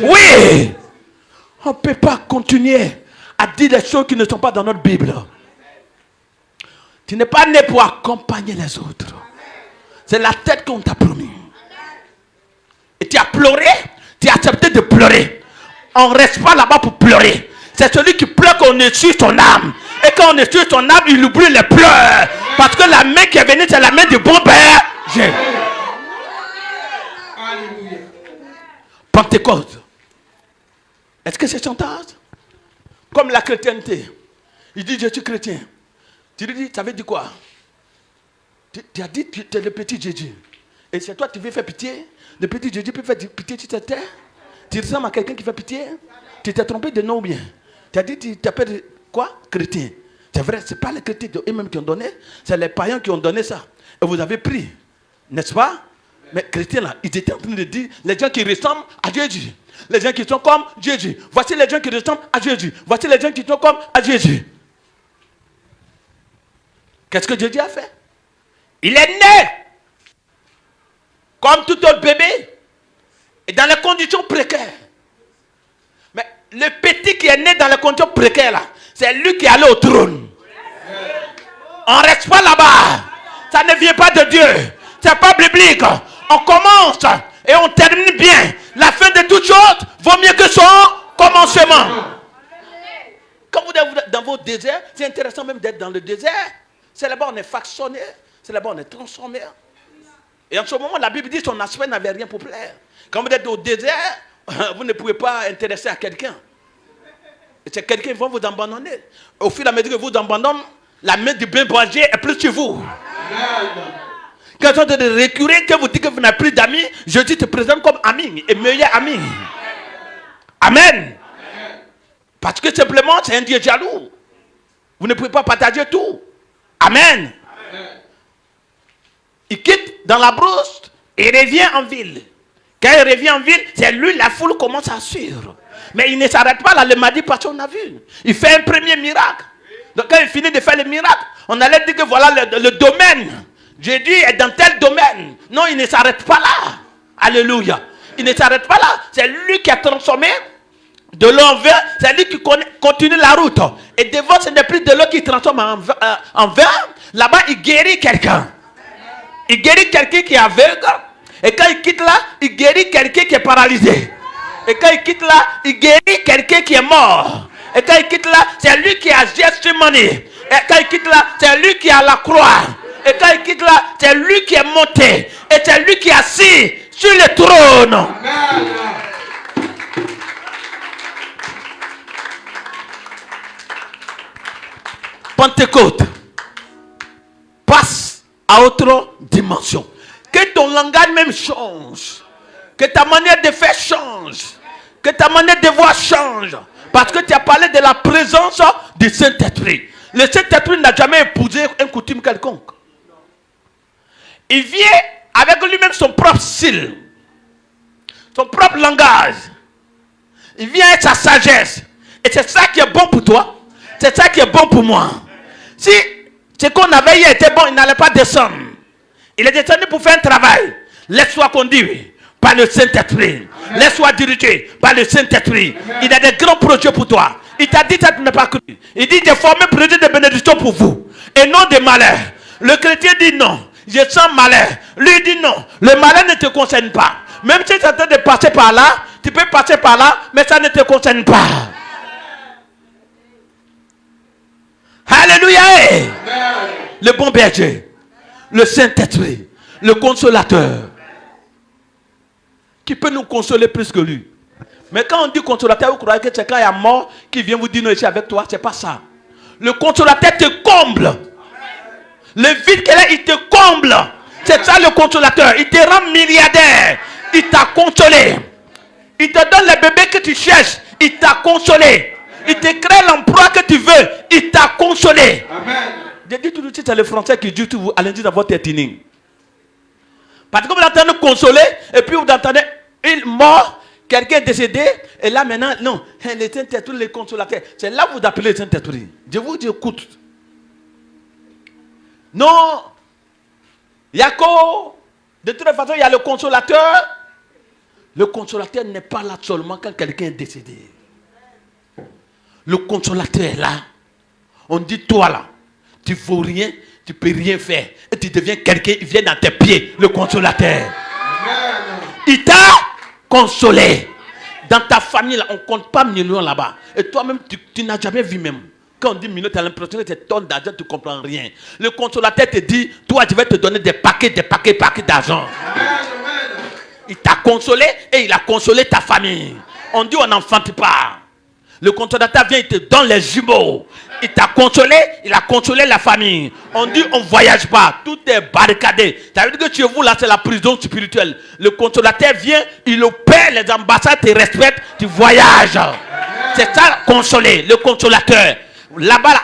Oui. On ne peut pas continuer à dire des choses qui ne sont pas dans notre Bible. Tu n'es pas né pour accompagner les autres. C'est la tête qu'on t'a promis. Et tu as pleuré, tu as accepté de pleurer. On ne reste pas là-bas pour pleurer. C'est celui qui pleure qu'on est sur son âme. Et quand on est sur son âme, il oublie les pleurs. Parce que la main qui est venue, c'est la main du bon Père. Pentecôte. Est-ce que c'est chantage? Comme la chrétienté. Il dit, je suis chrétien. Tu lui dis, ça veut dire quoi? Tu as dit, tu es le petit Jésus. Et c'est toi qui veux faire pitié. Le petit Jésus peut faire pitié sur cette terre. Tu ressembles à quelqu'un qui fait pitié. Tu t'es trompé de nom ou bien? Tu as dit, tu t'appelles quoi? Chrétien. C'est vrai, ce n'est pas les chrétiens eux-mêmes qui ont donné. C'est les païens qui ont donné ça. Et vous avez pris. N'est-ce pas? Mais chrétiens là, ils étaient en train de dire, les gens qui ressemblent à Jésus. Les gens qui sont comme Jésus. Voici les gens qui ressemblent à Jésus. Voici les gens qui sont comme à Jésus. Qu'est-ce que Jésus a fait? Il est né comme tout autre bébé et dans les conditions précaires. Mais le petit qui est né dans les conditions précaires là, c'est lui qui est allé au trône. On ne reste pas là-bas. Ça ne vient pas de Dieu. C'est pas biblique. On commence et on termine bien. La fin de toute chose vaut mieux que son commencement. Quand vous êtes dans vos déserts, c'est intéressant même d'être dans le désert. C'est là-bas on est façonné, c'est là-bas on est transformé. Et en ce moment, la Bible dit que son aspect n'avait rien pour plaire. Quand vous êtes au désert, vous ne pouvez pas intéresser à quelqu'un. Et c'est quelqu'un qui va vous abandonner. Au fur et à mesure que vous abandonnez, la main du bien berger est plus sur vous. Quand on de récurrer, que vous dites que vous n'avez plus d'amis, Jésus te présente comme ami et meilleur ami. Amen. Parce que simplement, c'est un Dieu jaloux. Vous ne pouvez pas partager tout. Amen. Il quitte dans la brousse et revient en ville. Quand il revient en ville, c'est lui, la foule commence à suivre. Mais il ne s'arrête pas là, le mardi parce qu'on a vu. Il fait un premier miracle. Donc quand il finit de faire le miracle, on allait dire que voilà le domaine. Jésus est dans tel domaine. Non, il ne s'arrête pas là. Alléluia. Il ne s'arrête pas là. C'est lui qui a transformé de l'eau en vin. C'est lui qui continue la route. Et devant, ce n'est plus de l'eau qui transforme en vin. Là-bas, il guérit quelqu'un. Il guérit quelqu'un qui est aveugle. Et quand il quitte là, il guérit quelqu'un qui est paralysé. Et quand il quitte là, il guérit quelqu'un qui est mort. Et quand il quitte là, c'est lui qui a Gethsemane. Et quand il quitte là, c'est lui qui a la croix. Et quand il quitte là, c'est lui qui est monté. Et c'est lui qui est assis sur le trône. Amen. Pentecôte passe à autre dimension. Que ton langage même change. Que ta manière de faire change. Que ta manière de voir change. Parce que tu as parlé de la présence du Saint-Esprit. Le Saint-Esprit n'a jamais épousé un coutume quelconque. Il vient avec lui-même son propre style. Son propre langage. Il vient avec sa sagesse. Et c'est ça qui est bon pour toi. C'est ça qui est bon pour moi. Si ce qu'on avait hier était bon, il n'allait pas descendre. Il est descendu pour faire un travail. Laisse-toi conduire par le Saint-Esprit. Laisse-toi diriger par le Saint-Esprit. Il a des grands projets pour toi. Il t'a dit ça, tu n'as pas cru. Il dit, j'ai formé projet de bénédiction pour vous. Et non de malheur. Le chrétien dit non. Je sens malheur. Lui dit non. Le malheur ne te concerne pas. Même si tu es en train de passer par là, tu peux passer par là, mais ça ne te concerne pas. Alléluia. Le bon berger. Le Saint-Esprit. Le consolateur. Qui peut nous consoler plus que lui. Mais quand on dit consolateur, vous croyez que c'est quand il y a mort qui vient vous dire non, je suis avec toi. C'est pas ça. Le consolateur te comble. Le vide qu'elle a, il te comble. C'est ça le consolateur. Il te rend milliardaire. Il t'a consolé. Il te donne les bébés que tu cherches. Il t'a consolé. Il te crée l'emploi que tu veux. Il t'a consolé. Amen. Je dis tout de suite, c'est les Français qui disent tout, vous allez dire d'avoir tétining. Parce que vous entendez consoler, et puis vous entendez, il mort, quelqu'un est décédé, et là maintenant, non, les Saint-Esprit, les consolateurs, c'est là que vous appelez les Saint-Esprit. Je vous dis, écoute. Non, il y a quoi? De toute façon, il y a le consolateur. Le consolateur n'est pas là seulement quand quelqu'un est décédé. Le consolateur est là. On dit, toi là, tu ne vaux rien, tu ne peux rien faire. Et tu deviens quelqu'un, il vient dans tes pieds, le consolateur. Il t'a consolé. Dans ta famille, là, on ne compte pas millions là-bas. Et toi-même, tu n'as jamais vu même. Quand on dit millions, tu as l'impression que c'est tonnes d'argent, tu ne comprends rien. Le consolateur te dit, toi, je vais te donner des paquets d'argent. Il t'a consolé et il a consolé ta famille. On dit, on n'enfante pas. Le consolateur vient, il te donne les jumeaux. Il t'a consolé, il a consolé la famille. On dit, on ne voyage pas. Tout est barricadé. Ça veut dire que chez vous, là, c'est la prison spirituelle. Le consolateur vient, il opère, les ambassades te respectent, tu voyages. C'est ça, consoler, le consolateur. Là-bas,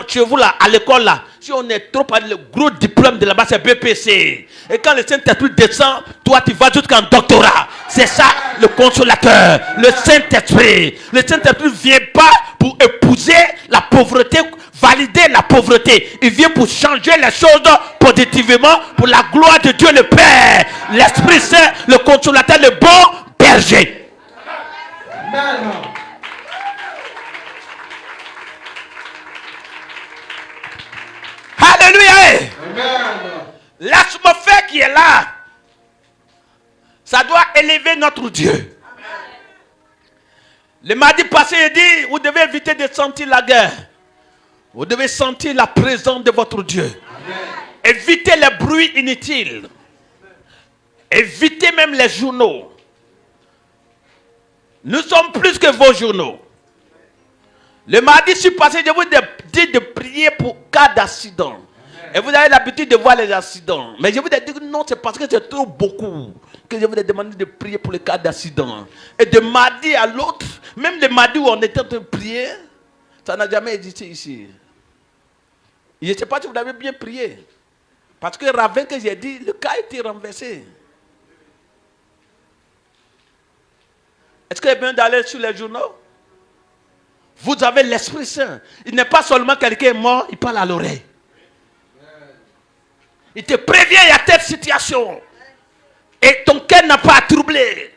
chez vous, là, à l'école, là, si on est trop, le gros diplôme de là-bas, c'est BPC. Et quand le Saint-Esprit descend, toi, tu vas jusqu'en doctorat. C'est ça, le consolateur, le Saint-Esprit. Le Saint-Esprit ne vient pas pour épouser la pauvreté, valider la pauvreté. Il vient pour changer les choses positivement pour la gloire de Dieu le Père. L'Esprit Saint, le consolateur, le bon berger. Amen. Alléluia. Amen. L'atmosphère qui est là, ça doit élever notre Dieu. Le mardi passé, il dit, vous devez éviter de sentir la guerre. Vous devez sentir la présence de votre Dieu. Amen. Évitez les bruits inutiles. Évitez même les journaux. Nous sommes plus que vos journaux. Le mardi, je suis passé, je vous dis de prier pour cas d'accident. Et vous avez l'habitude de voir les accidents. Mais je vous ai dit que non, c'est parce que c'est trop beaucoup que je vous ai demandé de prier pour les cas d'accident. Et de mardi à l'autre, même le mardi où on était en train de prier, ça n'a jamais existé ici. Je ne sais pas si vous avez bien prié. Parce que Ravin que j'ai dit, le cas a été renversé. Est-ce qu'il y a besoin d'aller sur les journaux? Vous avez l'Esprit Saint. Il n'est pas seulement quelqu'un est mort, il parle à l'oreille. Il te prévient, il y a telle situation. Et ton cœur n'a pas à troubler.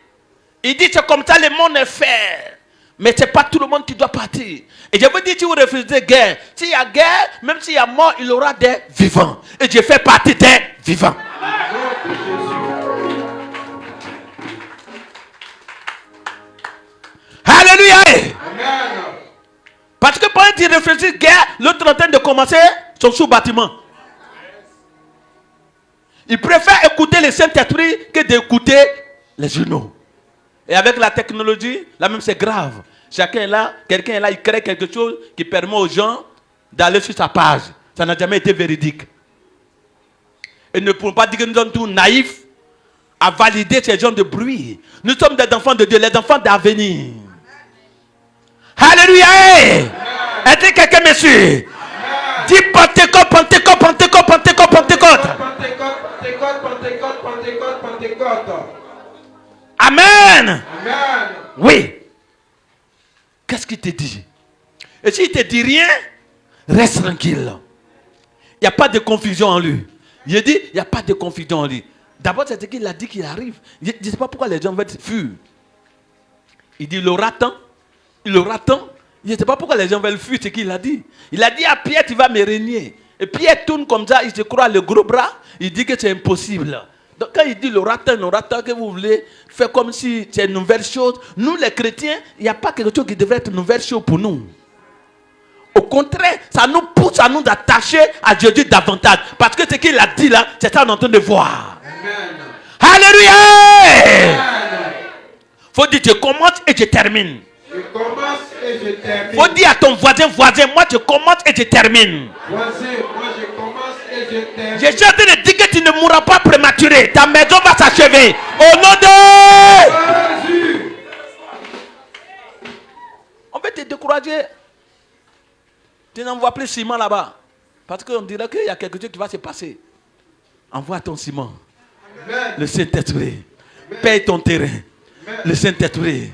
Il dit, c'est comme ça, le monde est fait. Mais ce n'est pas tout le monde qui doit partir. Et je vous dis, si vous refusez guerre, s'il y a guerre, même s'il y a mort, il y aura des vivants. Et je fais partie des vivants. Alléluia. Amen. Parce que pendant qu'il réfléchit guerre, l'autre est en train de commencer son sous-bâtiment. Il préfère écouter le Saint-Esprit que d'écouter les journaux. Et avec la technologie, là même c'est grave. Chacun est là, quelqu'un est là, il crée quelque chose qui permet aux gens d'aller sur sa page. Ça n'a jamais été véridique. Et ne pouvons pas dire que nous sommes tous naïfs à valider ces gens de bruit. Nous sommes des enfants de Dieu, les enfants d'avenir. Alléluia. Est-ce que quelqu'un me suit? Dis Pentecôte, Pentecôte, Pentecôte, Pentecôte, Pentecôte. Amen. Amen. Oui. Qu'est-ce qu'il te dit? Et s'il ne te dit rien, reste tranquille. Il n'y a pas de confusion en lui. Il dit, il n'y a pas de confusion en lui. D'abord, c'est ce qu'il a dit qu'il arrive. Je ne sais pas pourquoi les gens veulent fuir. Il dit, il aura tant. Il aura tant. Je ne sais pas pourquoi les gens veulent fuir ce qu'il a dit. Il a dit à Pierre, tu vas me régner. Et Pierre tourne comme ça, il se croit le gros bras. Il dit que c'est impossible. Donc quand il dit l'aura tant que vous voulez faire comme si c'est une nouvelle chose, nous les chrétiens, il n'y a pas quelque chose qui devrait être une nouvelle chose pour nous. Au contraire, ça nous pousse à nous attacher à Jésus davantage. Parce que ce qu'il a dit là, c'est ça qu'on est en train de voir. Amen. Alléluia! Faut dire, je commence et je termine. Je commence et je termine. Faut dire à ton voisin, moi je commence et je termine. Voisin, moi je commence et je termine. Je suis en train de dire que tu ne mourras pas prématuré. Ta maison va s'achever. Au nom de Jésus. On veut te décourager. Tu n'envoies plus ciment là-bas. Parce qu'on dirait qu'il y a quelque chose qui va se passer. Envoie ton ciment. Amen. Le Saint-Esprit. Paye ton terrain. Amen. Le Saint-Esprit. Amen.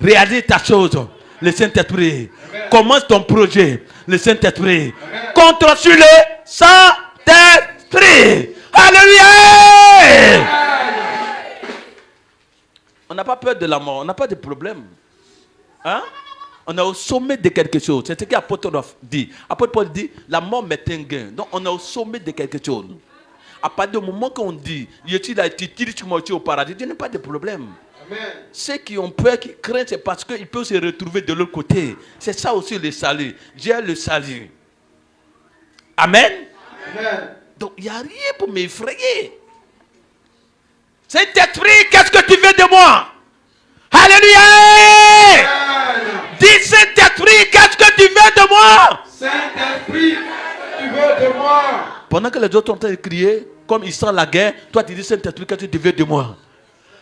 Réalise ta chose. Le Saint-Esprit. Commence ton projet. Le Saint-Esprit. Amen. Compte sur le Saint-Esprit. Alléluia. On n'a pas peur de la mort. On n'a pas de problème. Hein? On est au sommet de quelque chose. C'est ce qu'apôtre dit. Apôtre Paul dit, la mort m'est un gain. Donc on est au sommet de quelque chose. À partir du moment qu'on dit, je suis là, tu es au paradis, il n'y a pas de problème. Amen. Ceux qui ont peur, qui craignent, c'est parce qu'ils peuvent se retrouver de l'autre côté. C'est ça aussi le salut. J'ai le salut. Amen. Amen. Donc il n'y a rien pour m'effrayer. Saint-Esprit, qu'est-ce que tu veux de moi? Alléluia. Amen. Dis Saint-Esprit, qu'est-ce que tu veux de moi? Saint-Esprit, tu veux de moi? Pendant que les autres sont en train de crier, comme ils sentent la guerre, toi tu dis Saint-Esprit, qu'est-ce que tu veux de moi?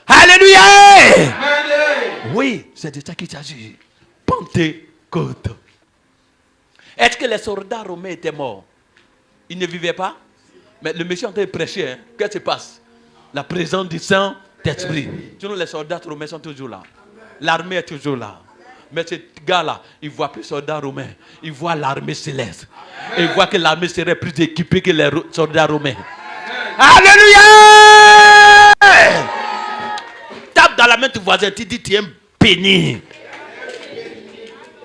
Alléluia. Amen. Oui, c'est de ça qu'il s'agit. Pentecôte. Est-ce que les soldats romains étaient morts? Ils ne vivaient pas? Mais le monsieur est en train de prêcher. Hein? Qu'est-ce qui se passe? La présence du Saint-Esprit. Sinon, les soldats romains sont toujours là. L'armée est toujours là. Mais ce gars-là, il ne voit plus les soldats romains. Il voit l'armée céleste. Et il voit que l'armée serait plus équipée que les soldats romains. Alléluia! Tape dans la main du voisin, tu dis tu es béni.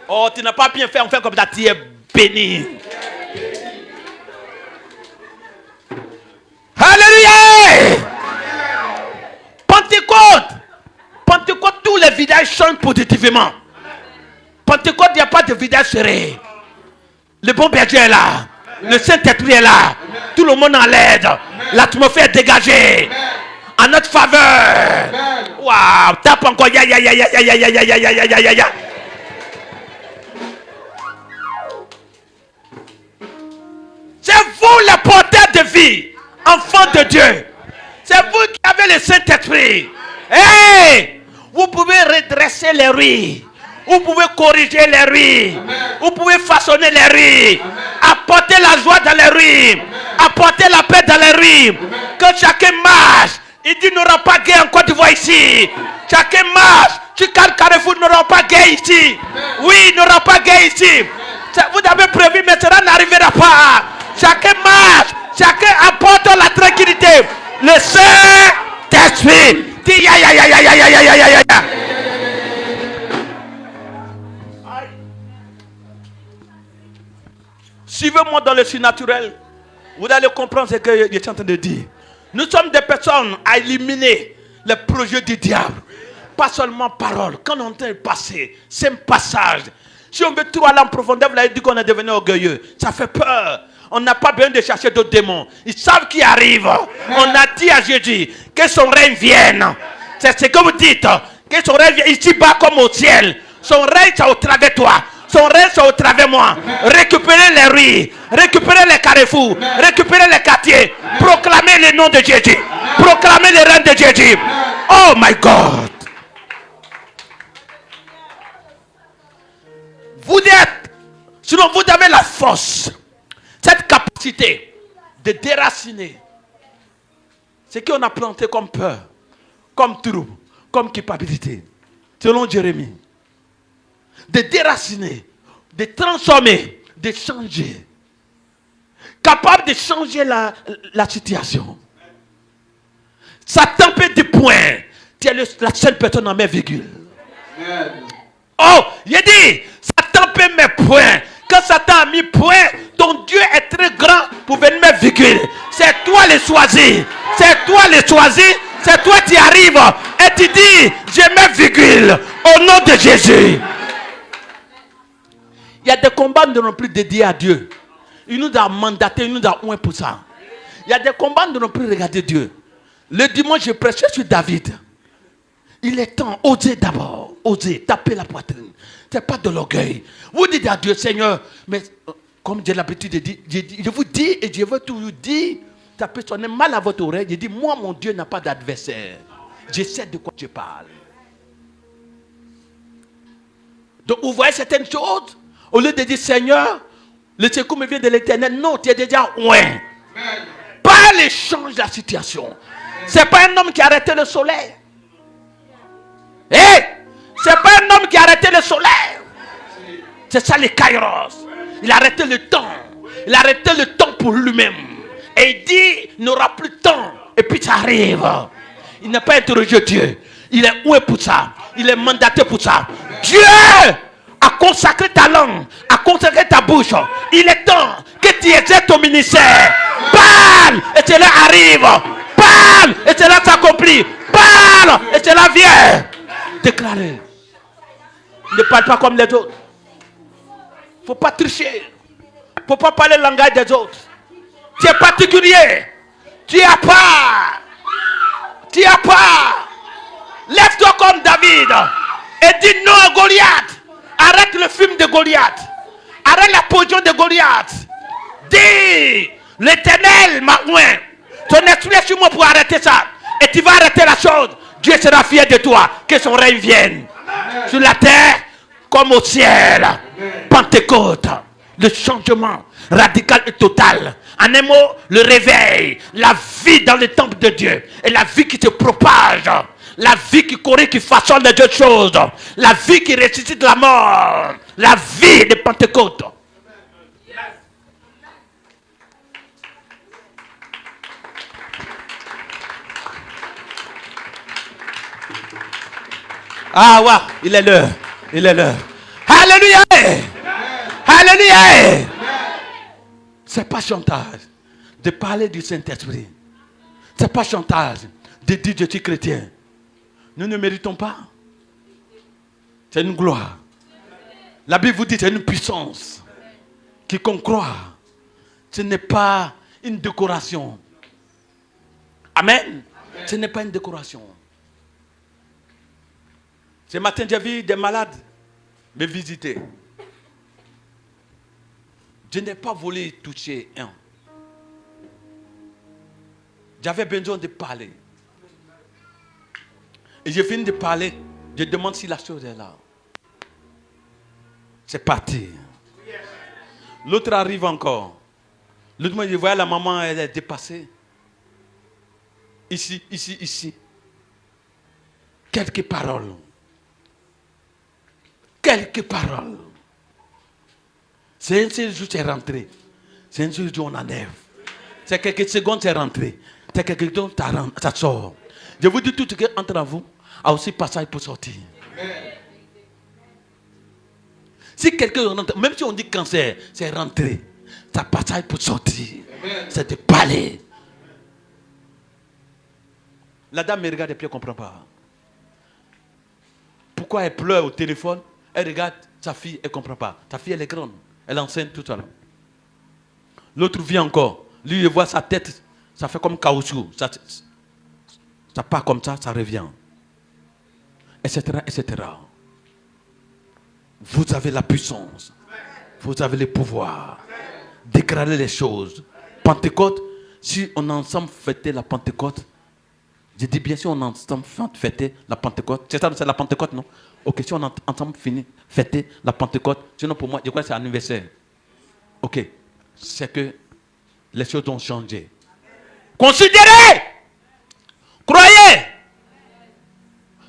Oh, tu n'as pas bien fait, on fait comme ça, tu es béni. Alléluia! Pentecôte! Pentecôte, tous les villages chantent positivement. Pentecôte, il n'y a pas de village serré. Le bon berger est là. Le Saint-Esprit est là. Tout le monde en l'aide. L'atmosphère est dégagée. En notre faveur. Waouh! Tape encore. Ya, ya, ya, ya, ya, ya, ya, ya, ya, ya, ya, ya, ya. C'est vous les porteurs de vie, enfants de Dieu. C'est vous qui avez le Saint-Esprit. Hey! Vous pouvez redresser les rues. Vous pouvez corriger les rues. Vous pouvez façonner les rues. Apporter la joie dans les rues. Apporter la paix dans les rues. Quand chacun marche, il dit, il n'y aura pas de guerre en Côte d'Ivoire ici. Chacun marche. Tu calmes Carrefour, il n'y aura pas de guerre ici. Oui, il n'y aura pas de guerre ici. Vous avez prévu, mais cela n'arrivera pas. Chacun marche. Chacun apporte la tranquillité. Le Saint-Esprit. Dis ya ya ya ya ya ya ya ya ya ya. Suivez-moi dans le surnaturel. Vous allez comprendre ce que je suis en train de dire. Nous sommes des personnes à éliminer les projets du diable. Pas seulement paroles. Quand on est en train de passer, c'est un passage. Si on veut trop aller en profondeur, vous l'avez dit qu'on est devenu orgueilleux. Ça fait peur. On n'a pas besoin de chercher d'autres démons. Ils savent qui arrive. On a dit à Jésus que son règne vienne. C'est ce que vous dites. Que son règne vienne ici-bas comme au ciel. Son règne, c'est au travers de toi. Son règne, c'est au travers de moi. Récupérer les rues. Récupérer les carrefours. Récupérer les quartiers. Proclamer le nom de Jésus. Proclamer le règne de Jésus. Oh my God. Vous êtes, sinon vous avez la force, cette capacité de déraciner ce qu'on a planté comme peur, comme trouble, comme culpabilité, selon Jérémie. De déraciner, de transformer, de changer. Capable de changer la situation. Satan peut dire point. Tu es la seule personne en mes virgules. Oh, il dit, Satan peut mettre point. Quand Satan a mis point, ton Dieu est très grand pour venir mettre virgule. C'est toi le choisi. C'est toi le choisi. C'est toi qui arrives et tu dis, je mets virgule au nom de Jésus. Il y a des combats qui ne sont plus dédiés à Dieu. Il nous a mandaté, il nous a oint pour ça. Il y a des combats qui ne sont plus regarder Dieu. Le dimanche, je prêchais sur David. Il est temps, osez d'abord, osez, taper la poitrine. Ce n'est pas de l'orgueil. Vous dites à Dieu, Seigneur, mais comme j'ai l'habitude de dire, je vous dis et je veux toujours dire, ça peut sonner mal à votre oreille. Je dis, moi, mon Dieu n'a pas d'adversaire. Je sais de quoi je parle. Donc, vous voyez certaines choses, au lieu de dire, Seigneur, Le secours me vient de l'Éternel. Non, tu es déjà loin. Pas l'échange de la situation. C'est pas un homme qui a arrêté le soleil. C'est pas un homme qui a arrêté le soleil. C'est ça les kairos. Il a arrêté le temps. Il a arrêté le temps pour lui-même. Et il dit, il n'aura plus de temps. Et puis ça arrive. Il n'a pas interrogé Dieu. Il est où pour ça? Il est mandaté pour ça. Dieu a consacré ta langue, a consacré ta bouche. Il est temps que tu exerces ton ministère. Parle et cela arrive. Parle et cela s'accomplit. Parle et cela vient. Déclarer. Ne parle pas comme les autres. Il ne faut pas tricher. Il ne faut pas parler le langage des autres. Tu es particulier. Tu as pas. Tu as pas. Lève-toi comme David et dis non à Goliath. Arrête le film de Goliath. Arrête la position de Goliath. Dis, l'Éternel m'a oint. Ton esprit est sur moi pour arrêter ça. Et tu vas arrêter la chose. Dieu sera fier de toi. Que son règne vienne. Amen. Sur la terre comme au ciel. Amen. Pentecôte. Le changement radical et total. En un mot, le réveil. La vie dans le temple de Dieu. Et la vie qui se propage. La vie qui corrige, qui façonne les deux choses. La vie qui ressuscite la mort. La vie de Pentecôte. Ah ouais, il est l'heure. Il est l'heure. Alléluia. Alléluia. C'est pas chantage de parler du Saint-Esprit. C'est pas chantage de dire je suis chrétien. Nous ne méritons pas. C'est une gloire. La Bible vous dit c'est une puissance. Quiconque croit, ce n'est pas une décoration. Amen. Ce n'est pas une décoration. Ce matin, j'ai vu des malades me visiter. Je n'ai pas voulu toucher un. J'avais besoin de parler. Et j'ai fini de parler. Je demande si la chose est là. C'est parti. L'autre arrive encore. L'autre moi, je voyais la maman, elle est dépassée. Ici, ici, ici. Quelques paroles. Quelques paroles. C'est un seul jour, c'est rentré. C'est un seul jour, on enlève. C'est quelques secondes, c'est rentré. C'est quelques secondes, ça sort. Je vous dis tout ce qui est entre vous a aussi passage pour sortir. Amen. Si quelqu'un rentre, même si on dit cancer, c'est rentré. Ça passage pour sortir. Amen. C'est de parler. La dame me regarde et puis elle ne comprend pas. Pourquoi elle pleure au téléphone? Elle regarde sa fille, elle ne comprend pas. Sa fille, elle est grande. Elle enseigne tout à l'heure. L'autre vient encore. Lui, il voit sa tête. Ça fait comme caoutchouc. Ça part comme ça revient. Etc., etc. Vous avez la puissance. Vous avez le pouvoir. Déclarer les choses. Pentecôte, si on a ensemble fêté la Pentecôte, je dis bien si on a ensemble fêté la Pentecôte, c'est ça, c'est la Pentecôte, non? Ok, si on a ensemble fini fêter la Pentecôte, sinon pour moi, je crois que c'est anniversaire. Ok, c'est que les choses ont changé. Considérez! Croyez!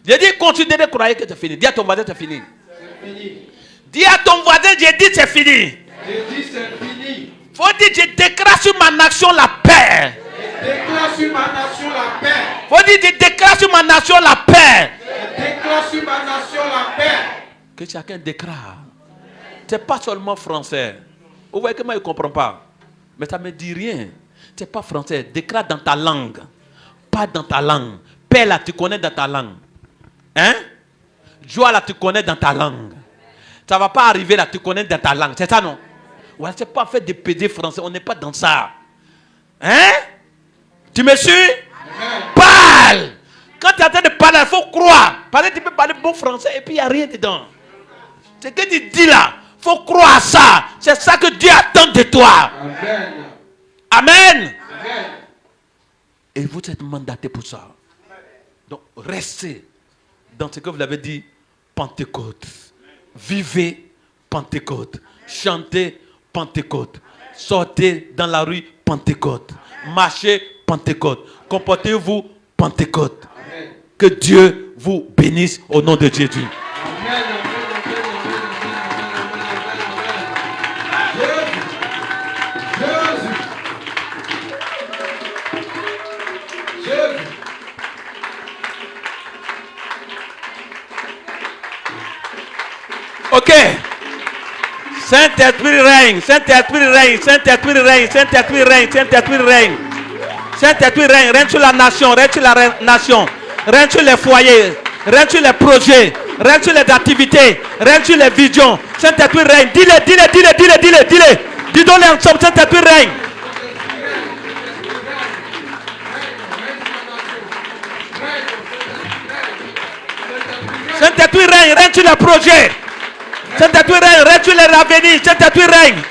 J'ai dit considérez, croyez que c'est fini. Dis à ton voisin c'est fini. C'est fini. Dis à ton voisin, j'ai dit c'est fini. J'ai dit c'est fini. Faut dire je déclare sur ma nation la paix. Je déclare sur ma nation la paix. Faut dire je déclare sur ma nation la paix. Je déclare sur ma nation la paix. Que chacun déclare. C'est pas seulement français. Vous voyez que moi je ne comprends pas. Mais ça ne me dit rien. C'est pas français. Déclare dans ta langue. Pas dans ta langue. Paix là, tu connais dans ta langue. Hein? Joie là, tu connais dans ta langue. Ça ne va pas arriver là, tu connais dans ta langue. C'est ça, non? Ouais, c'est pas fait de PD français. On n'est pas dans ça. Hein? Tu me suis? Parle! Quand tu es en train de parler, il faut croire. Parce que tu peux parler bon français et puis il n'y a rien dedans. Ce que tu dis là, il faut croire à ça. C'est ça que Dieu attend de toi. Amen. Amen. Amen. Et vous êtes mandaté pour ça. Donc, restez dans ce que vous l'avez dit, Pentecôte. Vivez Pentecôte. Chantez Pentecôte. Sortez dans la rue, Pentecôte. Marchez, Pentecôte. Comportez-vous, Pentecôte. Amen. Que Dieu vous bénisse au nom de Jésus. Amen, amen, amen, amen, amen. Jésus. Jésus. Ok. Saint-Esprit règne, Saint-Esprit règne, Saint-Esprit règne, Saint-Esprit règne, Saint-Esprit règne. Saint-Esprit règne, règne sur la nation, règne sur la nation, règne sur les foyers, règne sur les projets, règne sur les activités, règne sur les visions. Saint-Esprit règne, dis-le, dis-le, dis-le, dis-le, dis-le, dis-le. Dis-donc-le ensemble, Saint-Esprit règne. Saint-Esprit règne, règne sur les projets. Saint-Esprit règne, règne sur les avenirs. Saint-Esprit règne.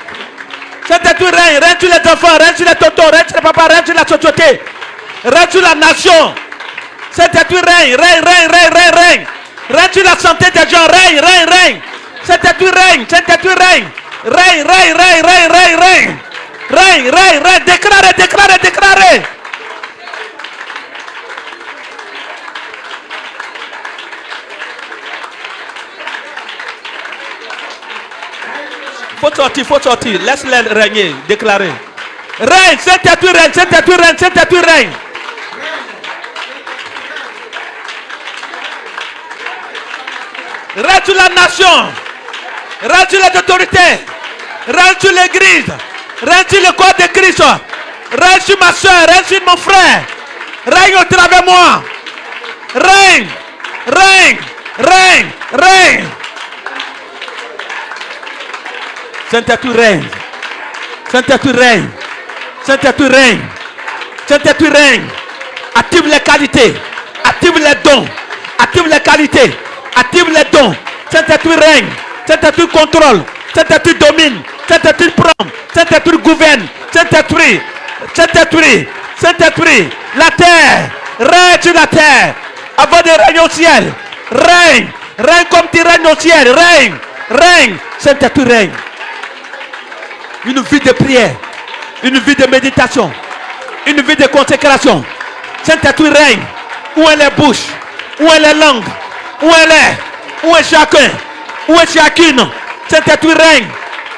Saint-Esprit règne, règne sur les enfants, règne sur les tontons, règne sur les papas, règne sur la société, règne sur la nation. Saint-Esprit règne, règne, règne, règne, règne, règne. Règne sur la santé des gens, règne, règne, règne. Saint-Esprit règne, Saint-Esprit règne. Règne, règne, règne, règne, règne, règne. Règne, règne, règne, déclarez, déclarez, déclarez. Faut sortir, laisse-les régner, déclarer. Règne, Saint-Esprit règne, Saint-Esprit règne, Saint-Esprit règne. Règne sur la nation, règne sur les autorités, règne sur l'église, règne sur le corps de Christ, règne sur ma soeur, règne sur mon frère, règne au travers moi. Règne, règne, règne, règne. Saint-Esprit règne. Saint-Esprit règne. Saint-Esprit règne. Saint-Esprit règne. Active les qualités. Active les dons. Active les qualités. Active les dons. Saint-Esprit règne. Saint-Esprit contrôle. Saint-Esprit domine. Saint-Esprit prend. Saint-Esprit gouverne. Saint-Esprit. Saint-Esprit. Saint-Esprit. La terre. Règne sur la terre. Avant de régner au ciel. Règne. Règne comme tu règnes au ciel. Règne. Règne. Saint-Esprit règne. Une vie de prière, une vie de méditation, une vie de consécration. Saint-Esprit règne. Où est les bouches? Où est les langues? Où est l'air? Où est chacun? Où est chacune? Saint-Esprit règne.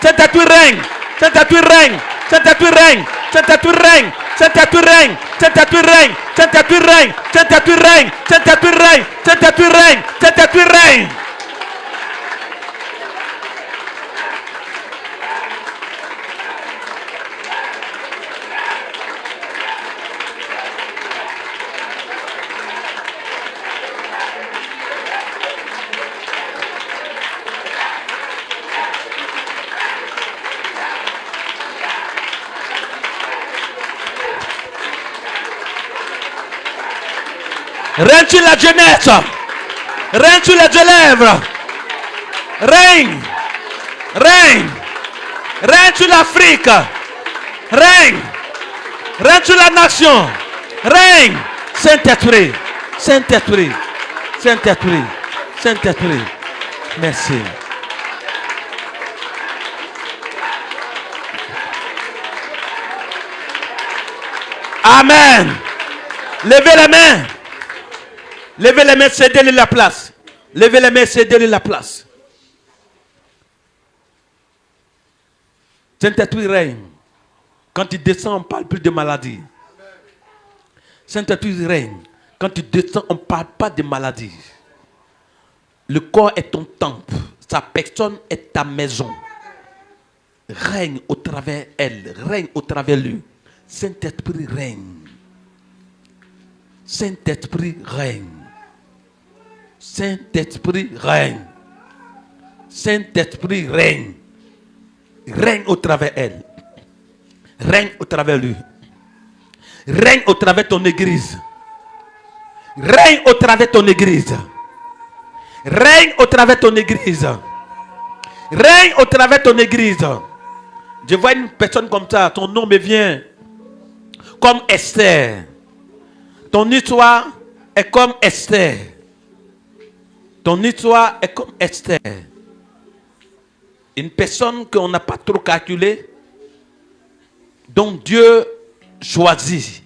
Saint-Esprit règne. Saint-Esprit règne. Saint-Esprit règne. Saint-Esprit règne. Saint-Esprit règne. Saint-Esprit règne. Saint-Esprit règne. Saint-Esprit règne. Saint-Esprit règne. Saint-Esprit règne. Saint-Esprit règne. Règne sur la jeunesse. Règne sur les élèves. Règne. Règne. Règne sur l'Afrique. Règne. Règne sur la nation. Règne. Saint-Esprit. Saint-Esprit. Saint-Esprit. Saint-Esprit. Merci. Amen. Levez les mains. Levez les mains, cédez-lui la place. Levez les mains, cédez-lui la place. Saint-Esprit règne. Quand il descend, on ne parle plus de maladie. Saint-Esprit règne. Quand tu descends, on ne parle pas de maladie. Le corps est ton temple. Sa personne est ta maison. Règne au travers elle. Règne au travers lui. Saint-Esprit règne. Saint-Esprit règne. Saint-Esprit règne. Saint-Esprit règne. Règne au travers elle. Règne au travers lui. Règne au travers ton église. Règne au travers ton église. Règne au travers ton église. Règne au travers ton église. Je vois une personne comme ça, ton nom me vient comme Esther. Ton histoire est comme Esther. Ton histoire est comme Esther. Une personne qu'on n'a pas trop calculée, dont Dieu choisit.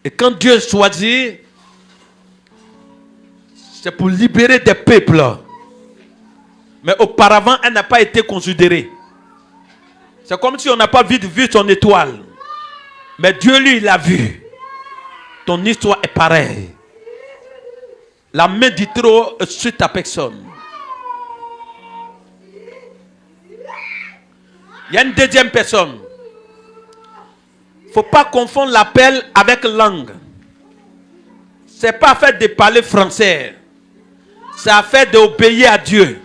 Et quand Dieu choisit, c'est pour libérer des peuples. Mais auparavant, elle n'a pas été considérée. C'est comme si on n'a pas vite vu son étoile. Mais Dieu, lui, il l'a vu. Ton histoire est pareille. La main du trop sur ta personne. Il y a une deuxième personne. Il ne faut pas confondre l'appel avec langue. Ce n'est pas affaire de parler français. C'est affaire d'obéir à Dieu.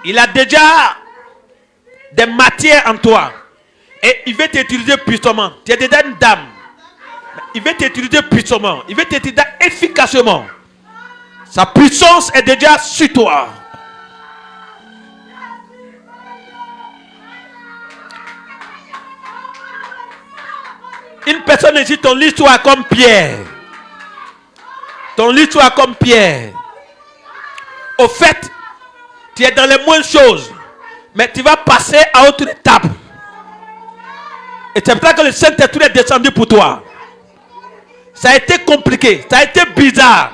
Il a déjà des matières en toi. Et il veut t'utiliser puissamment. Tu es déjà une dame. Il veut t'utiliser puissamment. Il veut t'utiliser efficacement. Sa puissance est déjà sur toi. Une personne ici, ton histoire est comme Pierre. Ton histoire est comme Pierre. Au fait, tu es dans les moindres choses. Mais tu vas passer à autre étape. Et c'est pour ça que le Saint-Esprit est descendu pour toi. Ça a été compliqué. Ça a été bizarre.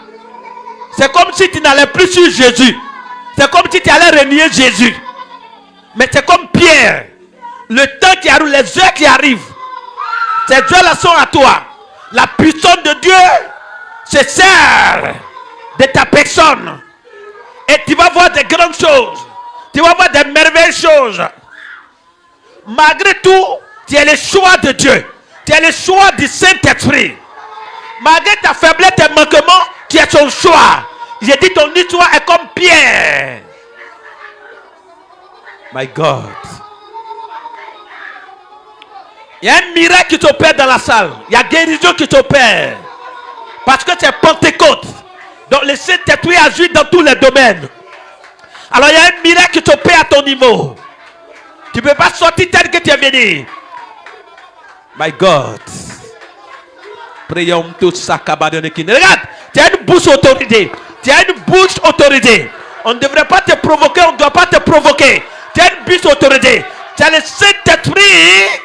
C'est comme si tu n'allais plus sur Jésus. C'est comme si tu allais renier Jésus. Mais c'est comme Pierre. Le temps qui arrive, les heures qui arrivent. Ces heures-là sont à toi. La puissance de Dieu se sert de ta personne. Et tu vas voir des grandes choses. Tu vas voir des merveilleuses choses. Malgré tout, tu es le choix de Dieu. Tu es le choix du Saint-Esprit. Malgré ta faiblesse, tes manquements, tu es son choix. J'ai dit ton histoire est comme Pierre. My God. Il y a un miracle qui s'opère dans la salle. Il y a guérison qui s'opère. Parce que c'est Pentecôte. Donc le Saint-Esprit agit dans tous les domaines. Alors il y a un miracle qui s'opère à ton niveau. Tu ne peux pas sortir tel que tu es venu. My God. Prions tous ça. Regarde, tu as une bouche autorisée. Tu as une bouche autorisée. On ne devrait pas te provoquer, on ne doit pas te provoquer. Tu as une bouche autorisée. Tu as le Saint-Esprit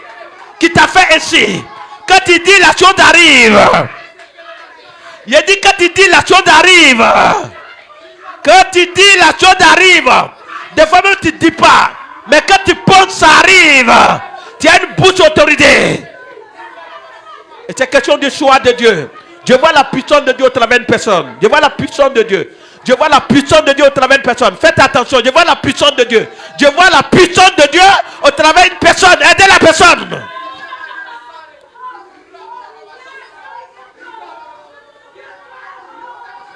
qui t'a fait ainsi. Quand il dit la chose arrive. Il a dit quand il dit la chose arrive. Quand il dit la chose arrive. Des fois même tu ne dis pas. Mais quand tu penses ça arrive. Tu as une bouche autorisée. Et c'est question du choix de Dieu. Je vois la puissance de Dieu au travers d'une personne. Je vois la puissance de Dieu. Je vois la puissance de Dieu au travers d'une personne. Faites attention. Je vois la puissance de Dieu. Je vois la puissance de Dieu au travers d'une personne. Aidez la personne.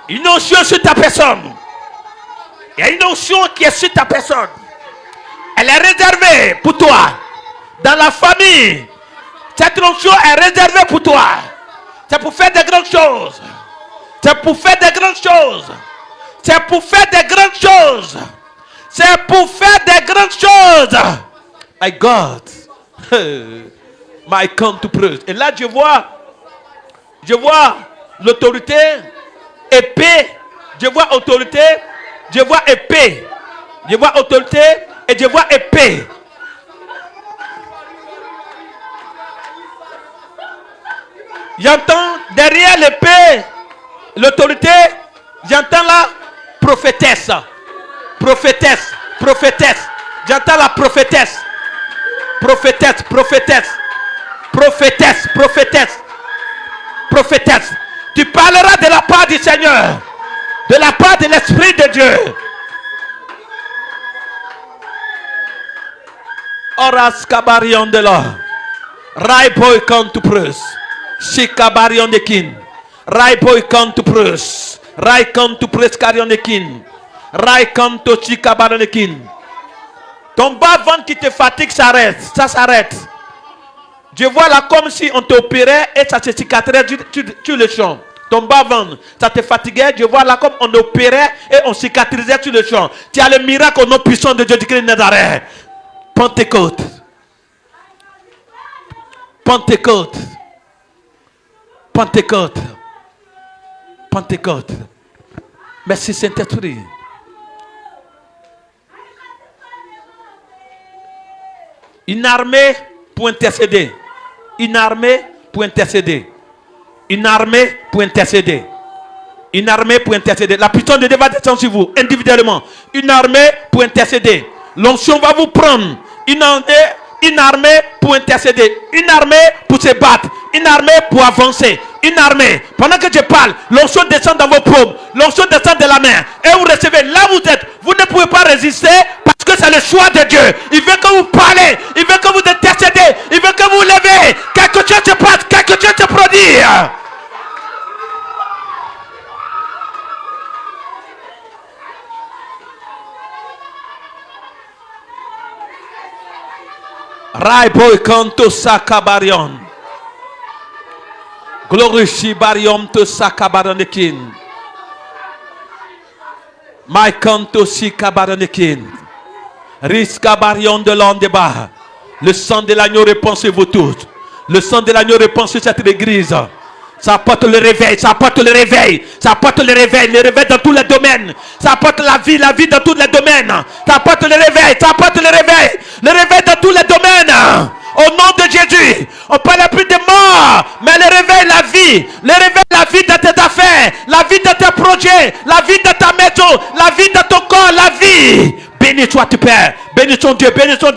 Une onction sur ta personne. Il y a une onction qui est sur ta personne. Elle est réservée pour toi. Dans la famille. Cette onction est réservée pour toi. C'est pour faire des grandes choses. C'est pour faire des grandes choses. C'est pour faire des grandes choses. C'est pour faire des grandes choses. My God. My come to praise. Et là, je vois l'autorité, épée. Je vois autorité, je vois épée. Je vois autorité et je vois épée. J'entends derrière l'épée, l'autorité, j'entends la prophétesse. Prophétesse, prophétesse. J'entends la prophétesse. Prophétesse, prophétesse. Prophétesse, prophétesse. Prophétesse. Tu parleras de la part du Seigneur. De la part de l'Esprit de Dieu. Oras kabarion de l'or. Raiboy kantu prus. Shikabarion de kin. Raiboy kantu prus. Rai kantu prus karion de kin. Rai kantu chikabarion de kin. Ton bas-ventre qui te fatigue s'arrête. Ça s'arrête. Je vois là comme si on t'opérait et ça se cicatrisait sur le champ. Ton bas-ventre, ça te fatiguait. Je vois là comme on opérait et on cicatrisait sur le champ. Tu as le miracle au nom puissant de Dieu du Christ de Nazareth. Pentecôte. Pentecôte. Pentecôte. Pentecôte. Merci Saint-Esprit. Une armée pour intercéder. Une armée pour intercéder. Une armée pour intercéder. Une armée pour intercéder. La puissance de Dieu va descendre sur vous individuellement. Une armée pour intercéder. L'onction va vous prendre. Une armée pour intercéder. Une armée pour se battre. Une armée pour avancer. Une armée. Pendant que je parle, l'onction descend dans vos paumes. L'onction descend de la main. Et vous recevez. Là où vous êtes. Vous ne pouvez pas résister parce que c'est le choix de Dieu. Il veut que vous parlez. Il veut que vous intercédez. Il veut que vous levez. Quelque chose se passe. Quelque chose se produit. Raiboy kanto sakabarion. Glory shibarion to sakabaronekin. My kanto sikabaronekin. Riskabarion de l'andeba. Le sang de l'agneau répand sur vous tous. Le sang de l'agneau répand sur cette église. Ça apporte le réveil, ça apporte le réveil, ça apporte le réveil dans tous les domaines. Ça apporte la vie dans tous les domaines. Ça apporte le réveil dans tous les domaines. Au nom de Jésus, on ne parle plus de mort, mais le réveil, la vie. Le réveil, la vie dans tes affaires, la vie dans tes projets, la vie dans ta maison, la vie dans ton corps, la vie. Béni sois-tu, Père. Bénissons Dieu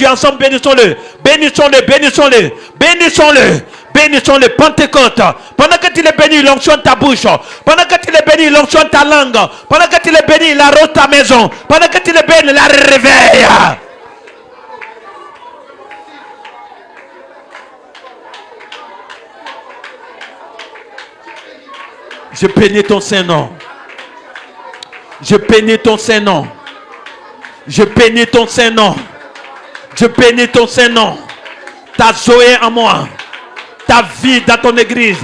ensemble, bénissons-le. Bénissons-le, bénissons-le, bénissons-le. Bénissons-le, Pentecôte. Pendant que tu les bénis, l'onction de ta bouche. Pendant que tu les bénis, l'onction de ta langue. Pendant que tu les bénis, il arrose ta maison. Pendant que tu les bénis, la réveille. Je bénis ton Saint-Nom. Je bénis ton Saint-Nom. Je bénis ton Saint-Nom. Je bénis ton Saint-Nom. Ta Zoé en moi. Ta vie dans ton église.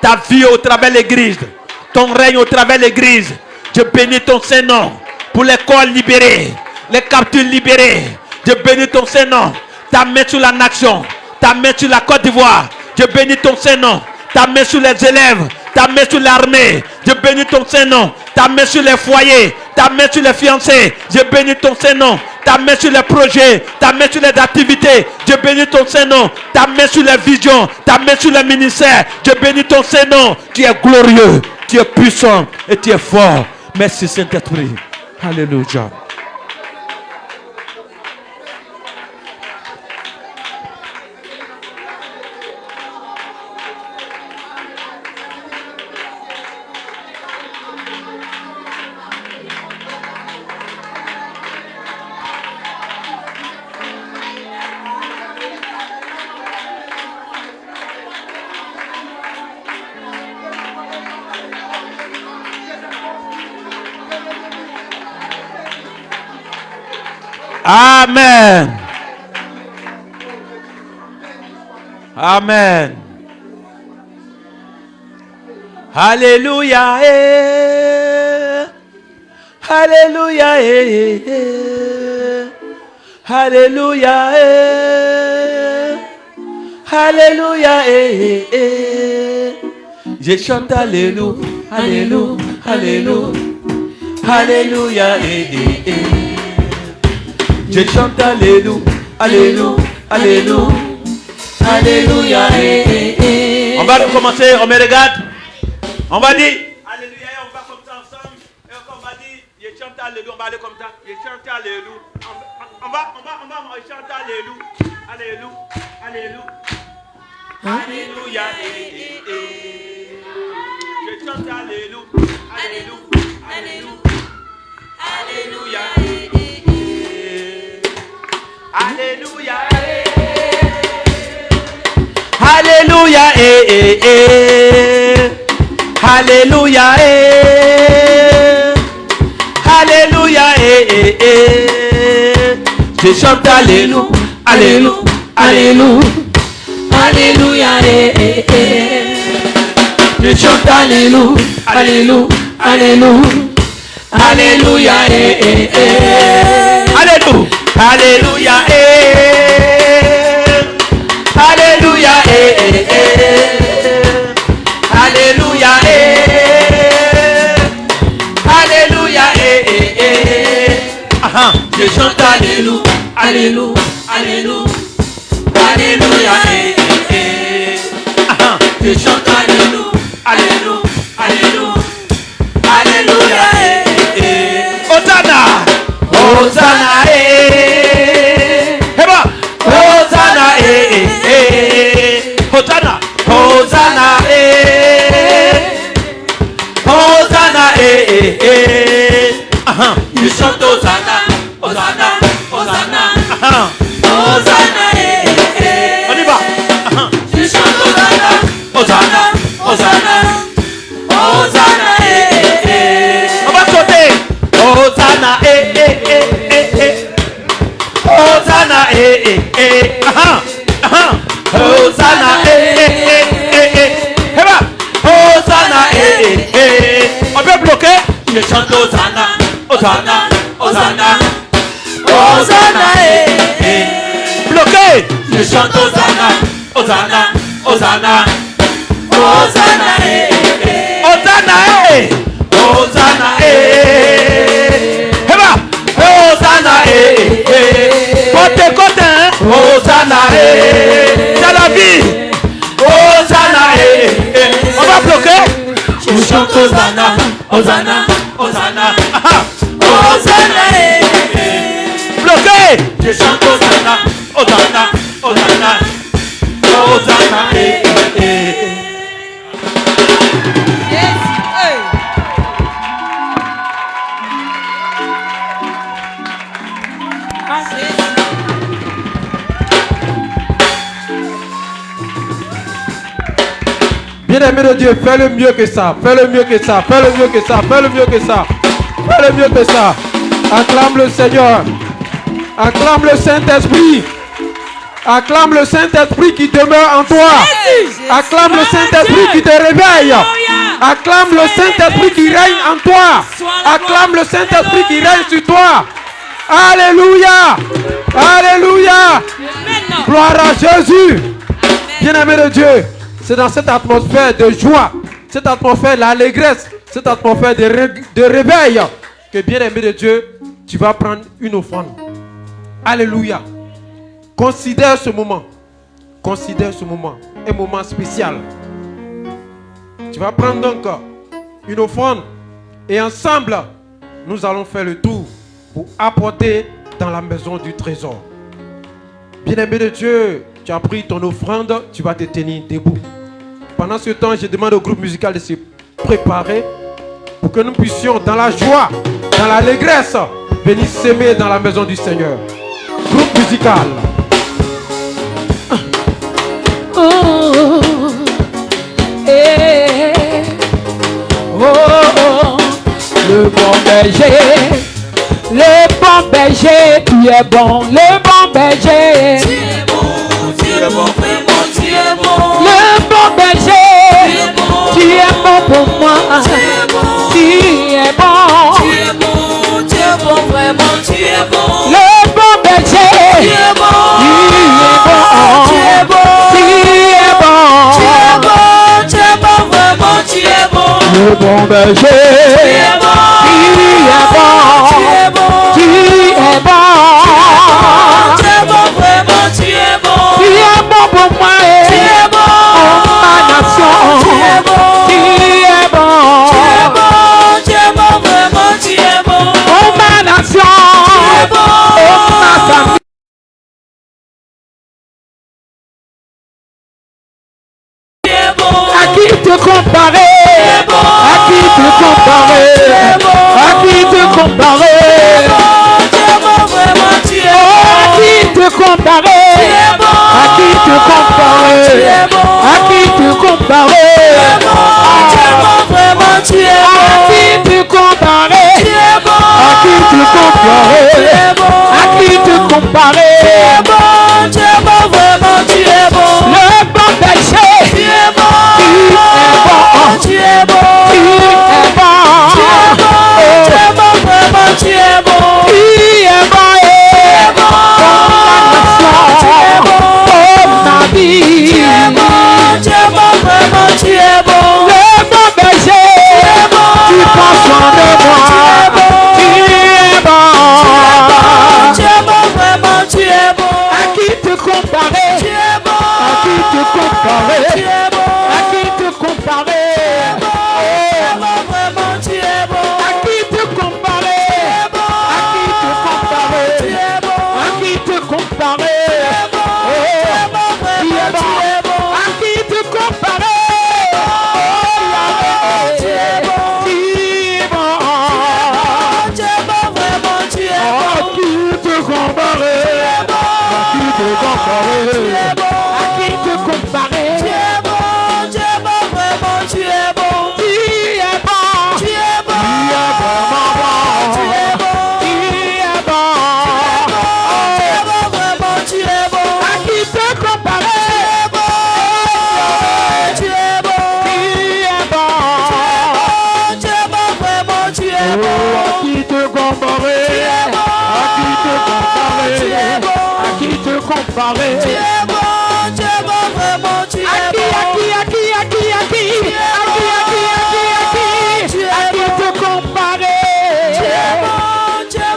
Ta vie au travers de l'église. Ton règne au travers de l'église. Je bénis ton Saint-Nom. Pour les corps libérés. Les captifs libérés. Je bénis ton Saint-Nom. Ta main sur la nation. Ta main sur la Côte d'Ivoire. Je bénis ton Saint-Nom. Ta main sur les élèves. Ta main sur l'armée. Je bénis ton Saint-Nom. Ta main sur les foyers. Ta main sur les fiancés. Je bénis ton Saint-Nom. Ta main sur les projets. Ta main sur les activités. Je bénis ton Saint-Nom. Ta main sur les visions. Ta main sur les ministères. Je bénis ton Saint-Nom. Tu es glorieux. Tu es puissant. Et tu es fort. Merci Saint-Esprit. Alléluia. Amen. Amen. Alléluia. Alléluia. Alléluia. Alléluia. Je chante Alléluia. Alléluia. Alléluia. Alléluia. Je chante Alléluia, Alléluia, Alléluia, Alléluia. On va recommencer, on me regarde. On va dire Alléluia, on va comme ça ensemble. Et on va dire, je chante Alléluia, on va aller comme ça. Je chante Alléluia. On va chanter Alléluia, Alléluia, Alléluia. Alléluia, Je chante Alléluia, Alléluia, Alléluia, Alléluia. Alléluia, Alléluia, Alléluia, Alléluia, je chante Alléluia, Alléluia, Alléluia, Alléluia, je chante Alléluia, Alléluia, Alléluia, Alléluia, Alléluia. Alléluia, Alléluia, Alléluia, Alléluia, Je chante Alléluia, Alléluia, Alléluia, Je chante Alléluia, Alléluia, Alléluia, Alléluia, Hosanna, Hosanna, Heba, Hosanna, Hosanna, Hosanna, Hosanna, Je chante Hosanna, Hosanna, Hosanna, Hosanna, on y va. Je chante Hosanna, Hosanna, Hosanna, Hosanna, On va sauter. Hosanna, Hosanna, Hosanna, Heba, Hosanna, on peut bloquer. Je chante Hosanna, Hosanna, Hosanna, Hosanna, Bloqué. Je chante Hosanna, Hosanna, Hosanna, Hosanna, Hosanna, Hosanna, Heba, Hosanna, côté côté, Hosanna, c'est la vie. Hosanna, on va bloquer. Je chante Hosanna, Hosanna, Hosanna, Hosanna, Bloqué. je chante Hosanna, Hosanna, Hosanna, Hosanna, Bien-aimé de Dieu, fais le mieux que ça, fais le mieux que ça, fais le mieux que ça, fais le mieux que ça, fais le mieux que ça. Acclame le Seigneur, acclame le Saint-Esprit, acclame le Saint-Esprit qui demeure en toi, acclame le Saint-Esprit qui te réveille, acclame le Saint-Esprit qui règne en toi, acclame le Saint-Esprit qui règne sur toi. Alléluia, Alléluia, gloire à Jésus. Bien-aimé de Dieu, c'est dans cette atmosphère de joie, cette atmosphère d'allégresse, cette atmosphère de réveil que, bien-aimé de Dieu, tu vas prendre une offrande. Alléluia. Considère ce moment. Considère ce moment. Un moment spécial. Tu vas prendre donc une offrande et ensemble, nous allons faire le tour pour apporter dans la maison du trésor. Bien-aimé de Dieu, tu as pris ton offrande, tu vas te tenir debout. Pendant ce temps, je demande au groupe musical de se préparer pour que nous puissions, dans la joie, dans l'allégresse, venir s'aimer dans la maison du Seigneur. Groupe musical. Oh, le bon berger, tu es bon, le bon berger. tu es bon, vraiment tu es bon. Le bon berger, tu es bon pour moi. Tu es bon, Vraiment tu es bon. le bon berger, Tu es bon, tu es bon, tu es bon, vraiment tu es bon. le bon berger, Tu es bon, tu es bon, tu es bon, tu es bon, vraiment tu es bon. tu es bon pour moi. Tu es bon, Ma nation, tu es bon, tu es bon, tu es bon, vraiment tu es bon. oh ma nation, Tu es bon, oh ma famille. tu es bon. À qui te comparer? À qui te comparer? À qui te comparer? Tu es bon, vraiment tu es Oh, à qui te comparer? À qui te comparer? À qui te comparer? vraiment tu es À qui te comparer? À qui te comparer? À qui te comparer? bon, tu es bon, vraiment tu es bon. Le bon berger, Tu es bon, tu es bon, tu es bon, tu es bon, tu es bon, vraiment tu es bon. tu es bon, oh ma vie, Tu es bon, vraiment tu es bon. le bon berger, tu prends soin de moi, tu es bon, Tu es bon, vraiment tu es bon. à qui te comparer? Tu es comparer. Tu es bon, vraiment, tu es bon. À qui te comparer? Tu es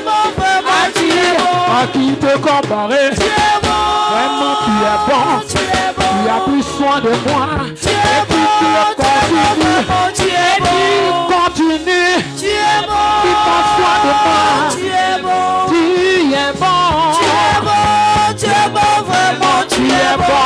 bon, vraiment, tu es bon. À qui te comparer? Tu es bon, Vraiment tu es bon. tu es bon. Tu as pris soin de moi. Tu es bon, tu es bon. Continue. Tu es bon, Tu prends soin de moi. tu es bon. Tu es bon. Tu es bon, vraiment, tu es bon.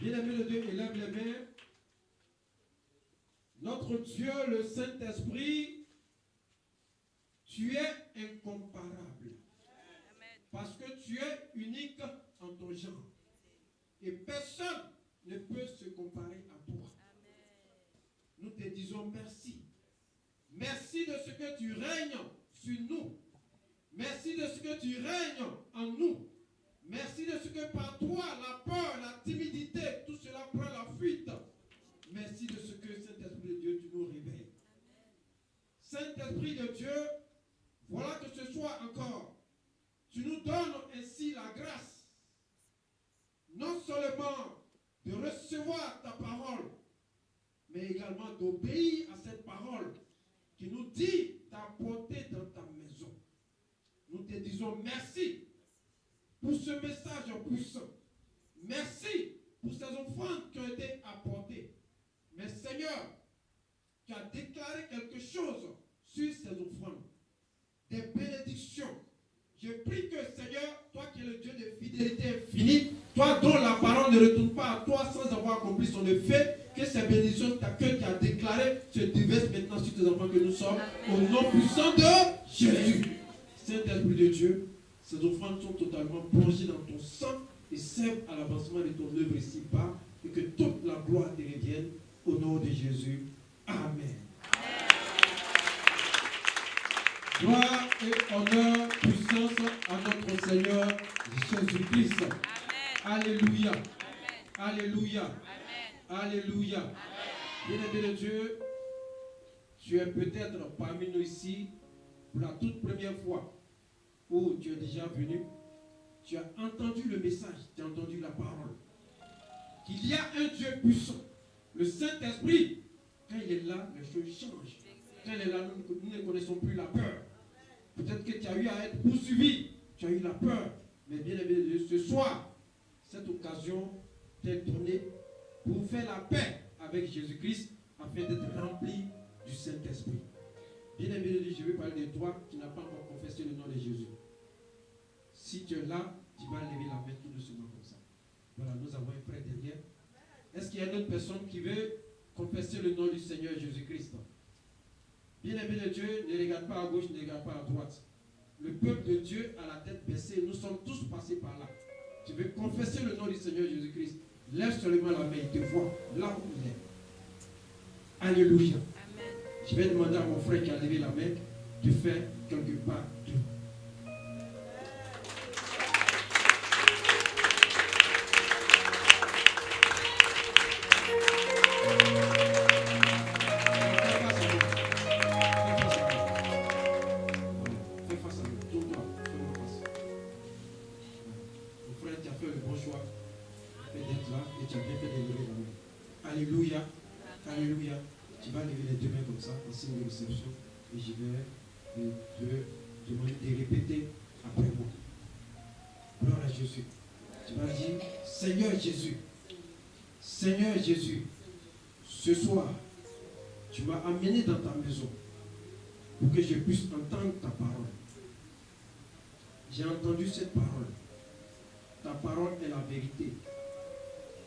Bien-aimé de Dieu, élève les mains. Notre Dieu, le Saint-Esprit, tu es incomparable. Parce que tu es unique en ton genre. Et personne ne peut se comparer à toi. Nous te disons merci. Merci de ce que tu règnes sur nous. Merci de ce que tu règnes en nous. Merci de ce que par toi, la peur, la timidité, tout cela prend la fuite. Merci de ce que, Saint-Esprit de Dieu, tu nous réveilles. Saint-Esprit de Dieu, voilà que ce soir encore, tu nous donnes ainsi la grâce, non seulement de recevoir ta parole, mais également d'obéir à cette parole qui nous dit d'apporter dans ta maison. Nous te disons merci pour ce message puissant. Merci pour ces offrandes qui ont été apportées. Mais Seigneur, tu as déclaré quelque chose sur ces offrandes. Des bénédictions. Je prie que Seigneur, toi qui es le Dieu de fidélité infinie, toi dont la parole ne retourne pas à toi sans avoir accompli son effet, que ces bénédictions que tu as déclarées se déversent maintenant sur tes enfants que nous sommes, au nom puissant de Jésus. Saint-Esprit de Dieu, ces offrandes sont totalement plongées dans ton sang et servent à l'avancement de ton œuvre ici-bas, et que toute la gloire te revienne au nom de Jésus. Amen. Gloire et honneur, puissance à notre Seigneur Jésus-Christ. Alléluia. Alléluia. Alléluia. Bien-aimé de Dieu, tu es peut-être parmi nous ici pour la toute première fois, où tu es déjà venu, tu as entendu le message, tu as entendu la parole. Qu'il y a un Dieu puissant, le Saint-Esprit. Quand il est là, les choses changent. Quand il est là, nous ne connaissons plus la peur. Peut-être que tu as eu à être poursuivi, tu as eu la peur. Mais bien aimé de Dieu, ce soir, cette occasion t'est donnée pour faire la paix avec Jésus-Christ afin d'être rempli du Saint-Esprit. Bien aimé de Dieu, je vais parler de toi qui n'as pas encore confessé le nom de Jésus. Si tu es là, tu vas lever la main tout doucement comme ça. Voilà, nous avons un frère derrière. Est-ce qu'il y a une autre personne qui veut confesser le nom du Seigneur Jésus-Christ? Bien-aimé de Dieu, ne regarde pas à gauche, ne regarde pas à droite. Le peuple de Dieu a la tête baissée. Nous sommes tous passés par là. Tu veux confesser le nom du Seigneur Jésus-Christ? Lève seulement la main, il te voit là où il est. Alléluia. Amen. Je vais demander à mon frère qui a levé la main de faire quelque part d'eux. Alléluia. Alléluia. Tu vas lever les deux mains comme ça, en signe de réception, et je vais te demander de répéter après moi. Gloire à Jésus. Tu vas dire, Seigneur Jésus, Seigneur Jésus, ce soir, tu m'as amené dans ta maison pour que je puisse entendre ta parole. J'ai entendu cette parole. Ta parole est la vérité.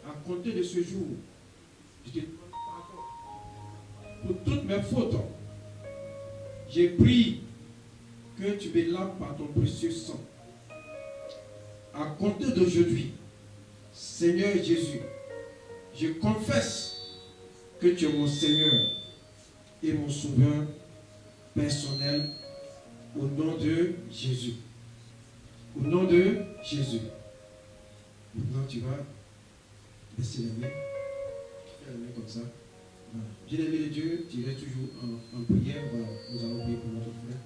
À compter de ce jour, je te demande pardon pour toutes mes fautes. J'ai prié que tu me laves par ton précieux sang. À compter d'aujourd'hui, Seigneur Jésus, je confesse que tu es mon Seigneur et mon Sauveur personnel au nom de Jésus. Au nom de Jésus. Maintenant, tu vas baisser les mains. Fais les mains comme ça. Voilà. Bien-aimé de Dieu, tu restes toujours en prière. Voilà. Nous allons prier pour notre frère.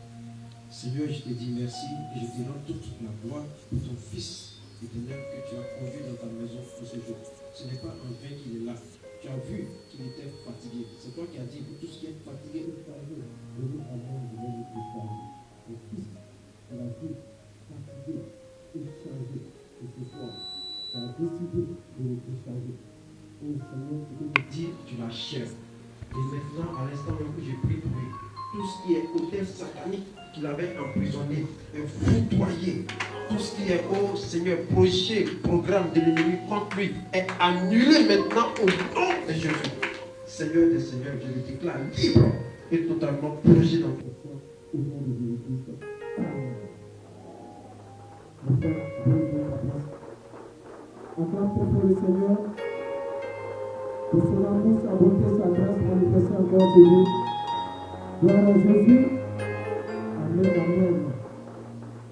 Seigneur, je te dis merci et je te rends toute la gloire pour ton Fils éternel que tu as conduit dans ta maison pour ce jour. Ce n'est pas en vain qu'il est là. Tu as vu qu'il était fatigué. C'est toi qui as dit, pour tout ce qui est fatigué, venez à moi, je vais vous décharger. Le Fils, il a vu fatigué et chargé. Et ce soir, tu as décidé de le décharger. Oh Seigneur, je te dis, tu l'achèves. Et maintenant, à l'instant même que j'ai pris pour lui, tout ce qui est hôtel satanique qu'il avait emprisonné, foudroyé, tout ce qui est, oh Seigneur, projet, programme de l'ennemi contre lui est annulé maintenant au nom de Jésus. Seigneur des Seigneurs, je le déclare libre et totalement plongé dans ton sang au nom de Jésus-Christ. Amen. Enfin, viens à ta place. Acclame pour le Seigneur. Pour son amour, sa bonté, sa grâce manifestée encore chez nous. Gloire à Jésus. Amen, amen.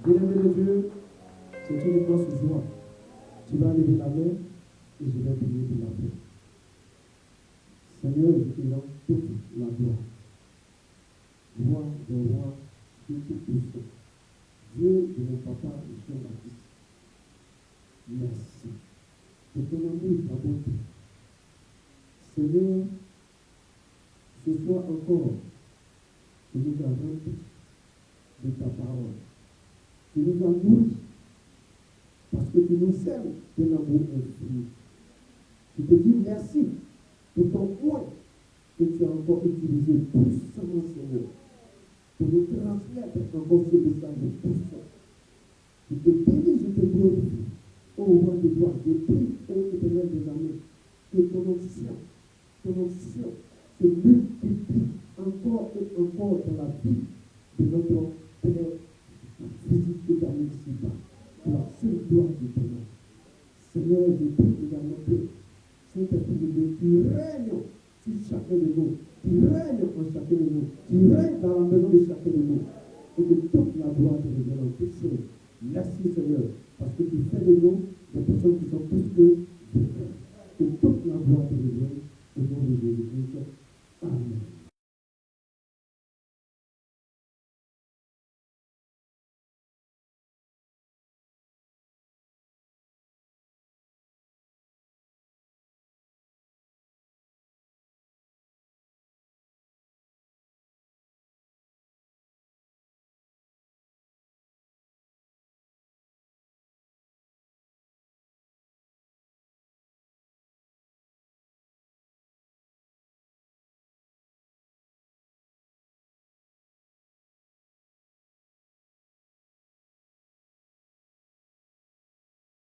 Bien-aimé de Dieu, c'est une immense joie. Tu vas lever la main et je vais prier pour la paix. Seigneur, je te rends toute la gloire. Roi de roi, Dieu tout-puissant. Dieu de mon papa Jean-Baptiste. Merci pour ton amour et ta bonté. Seigneur, ce soir encore, tu nous as remplis de ta parole. Tu nous as nourris parce que tu nous aimes d'un amour infini. Je te dis merci pour ton point que tu as encore utilisé puissamment, Seigneur, pour nous transmettre encore ce message puissant. Je te bénis, je te glorifie. Ô roi de gloire, je prie, ô éternel des armées, que ton onction se multiplie encore et encore dans la vie de notre Père physique éternel ici-bas, pour la seule gloire de ton nom. Seigneur, je prie également que Saint-Esprit de Dieu, tu règnes sur chacun de nous, tu règnes en chacun de nous, tu règnes dans la maison de chacun de nous, et que toute la gloire te revienne en toutes choses. Merci Seigneur, parce que tu fais de nous des personnes qui sont plus que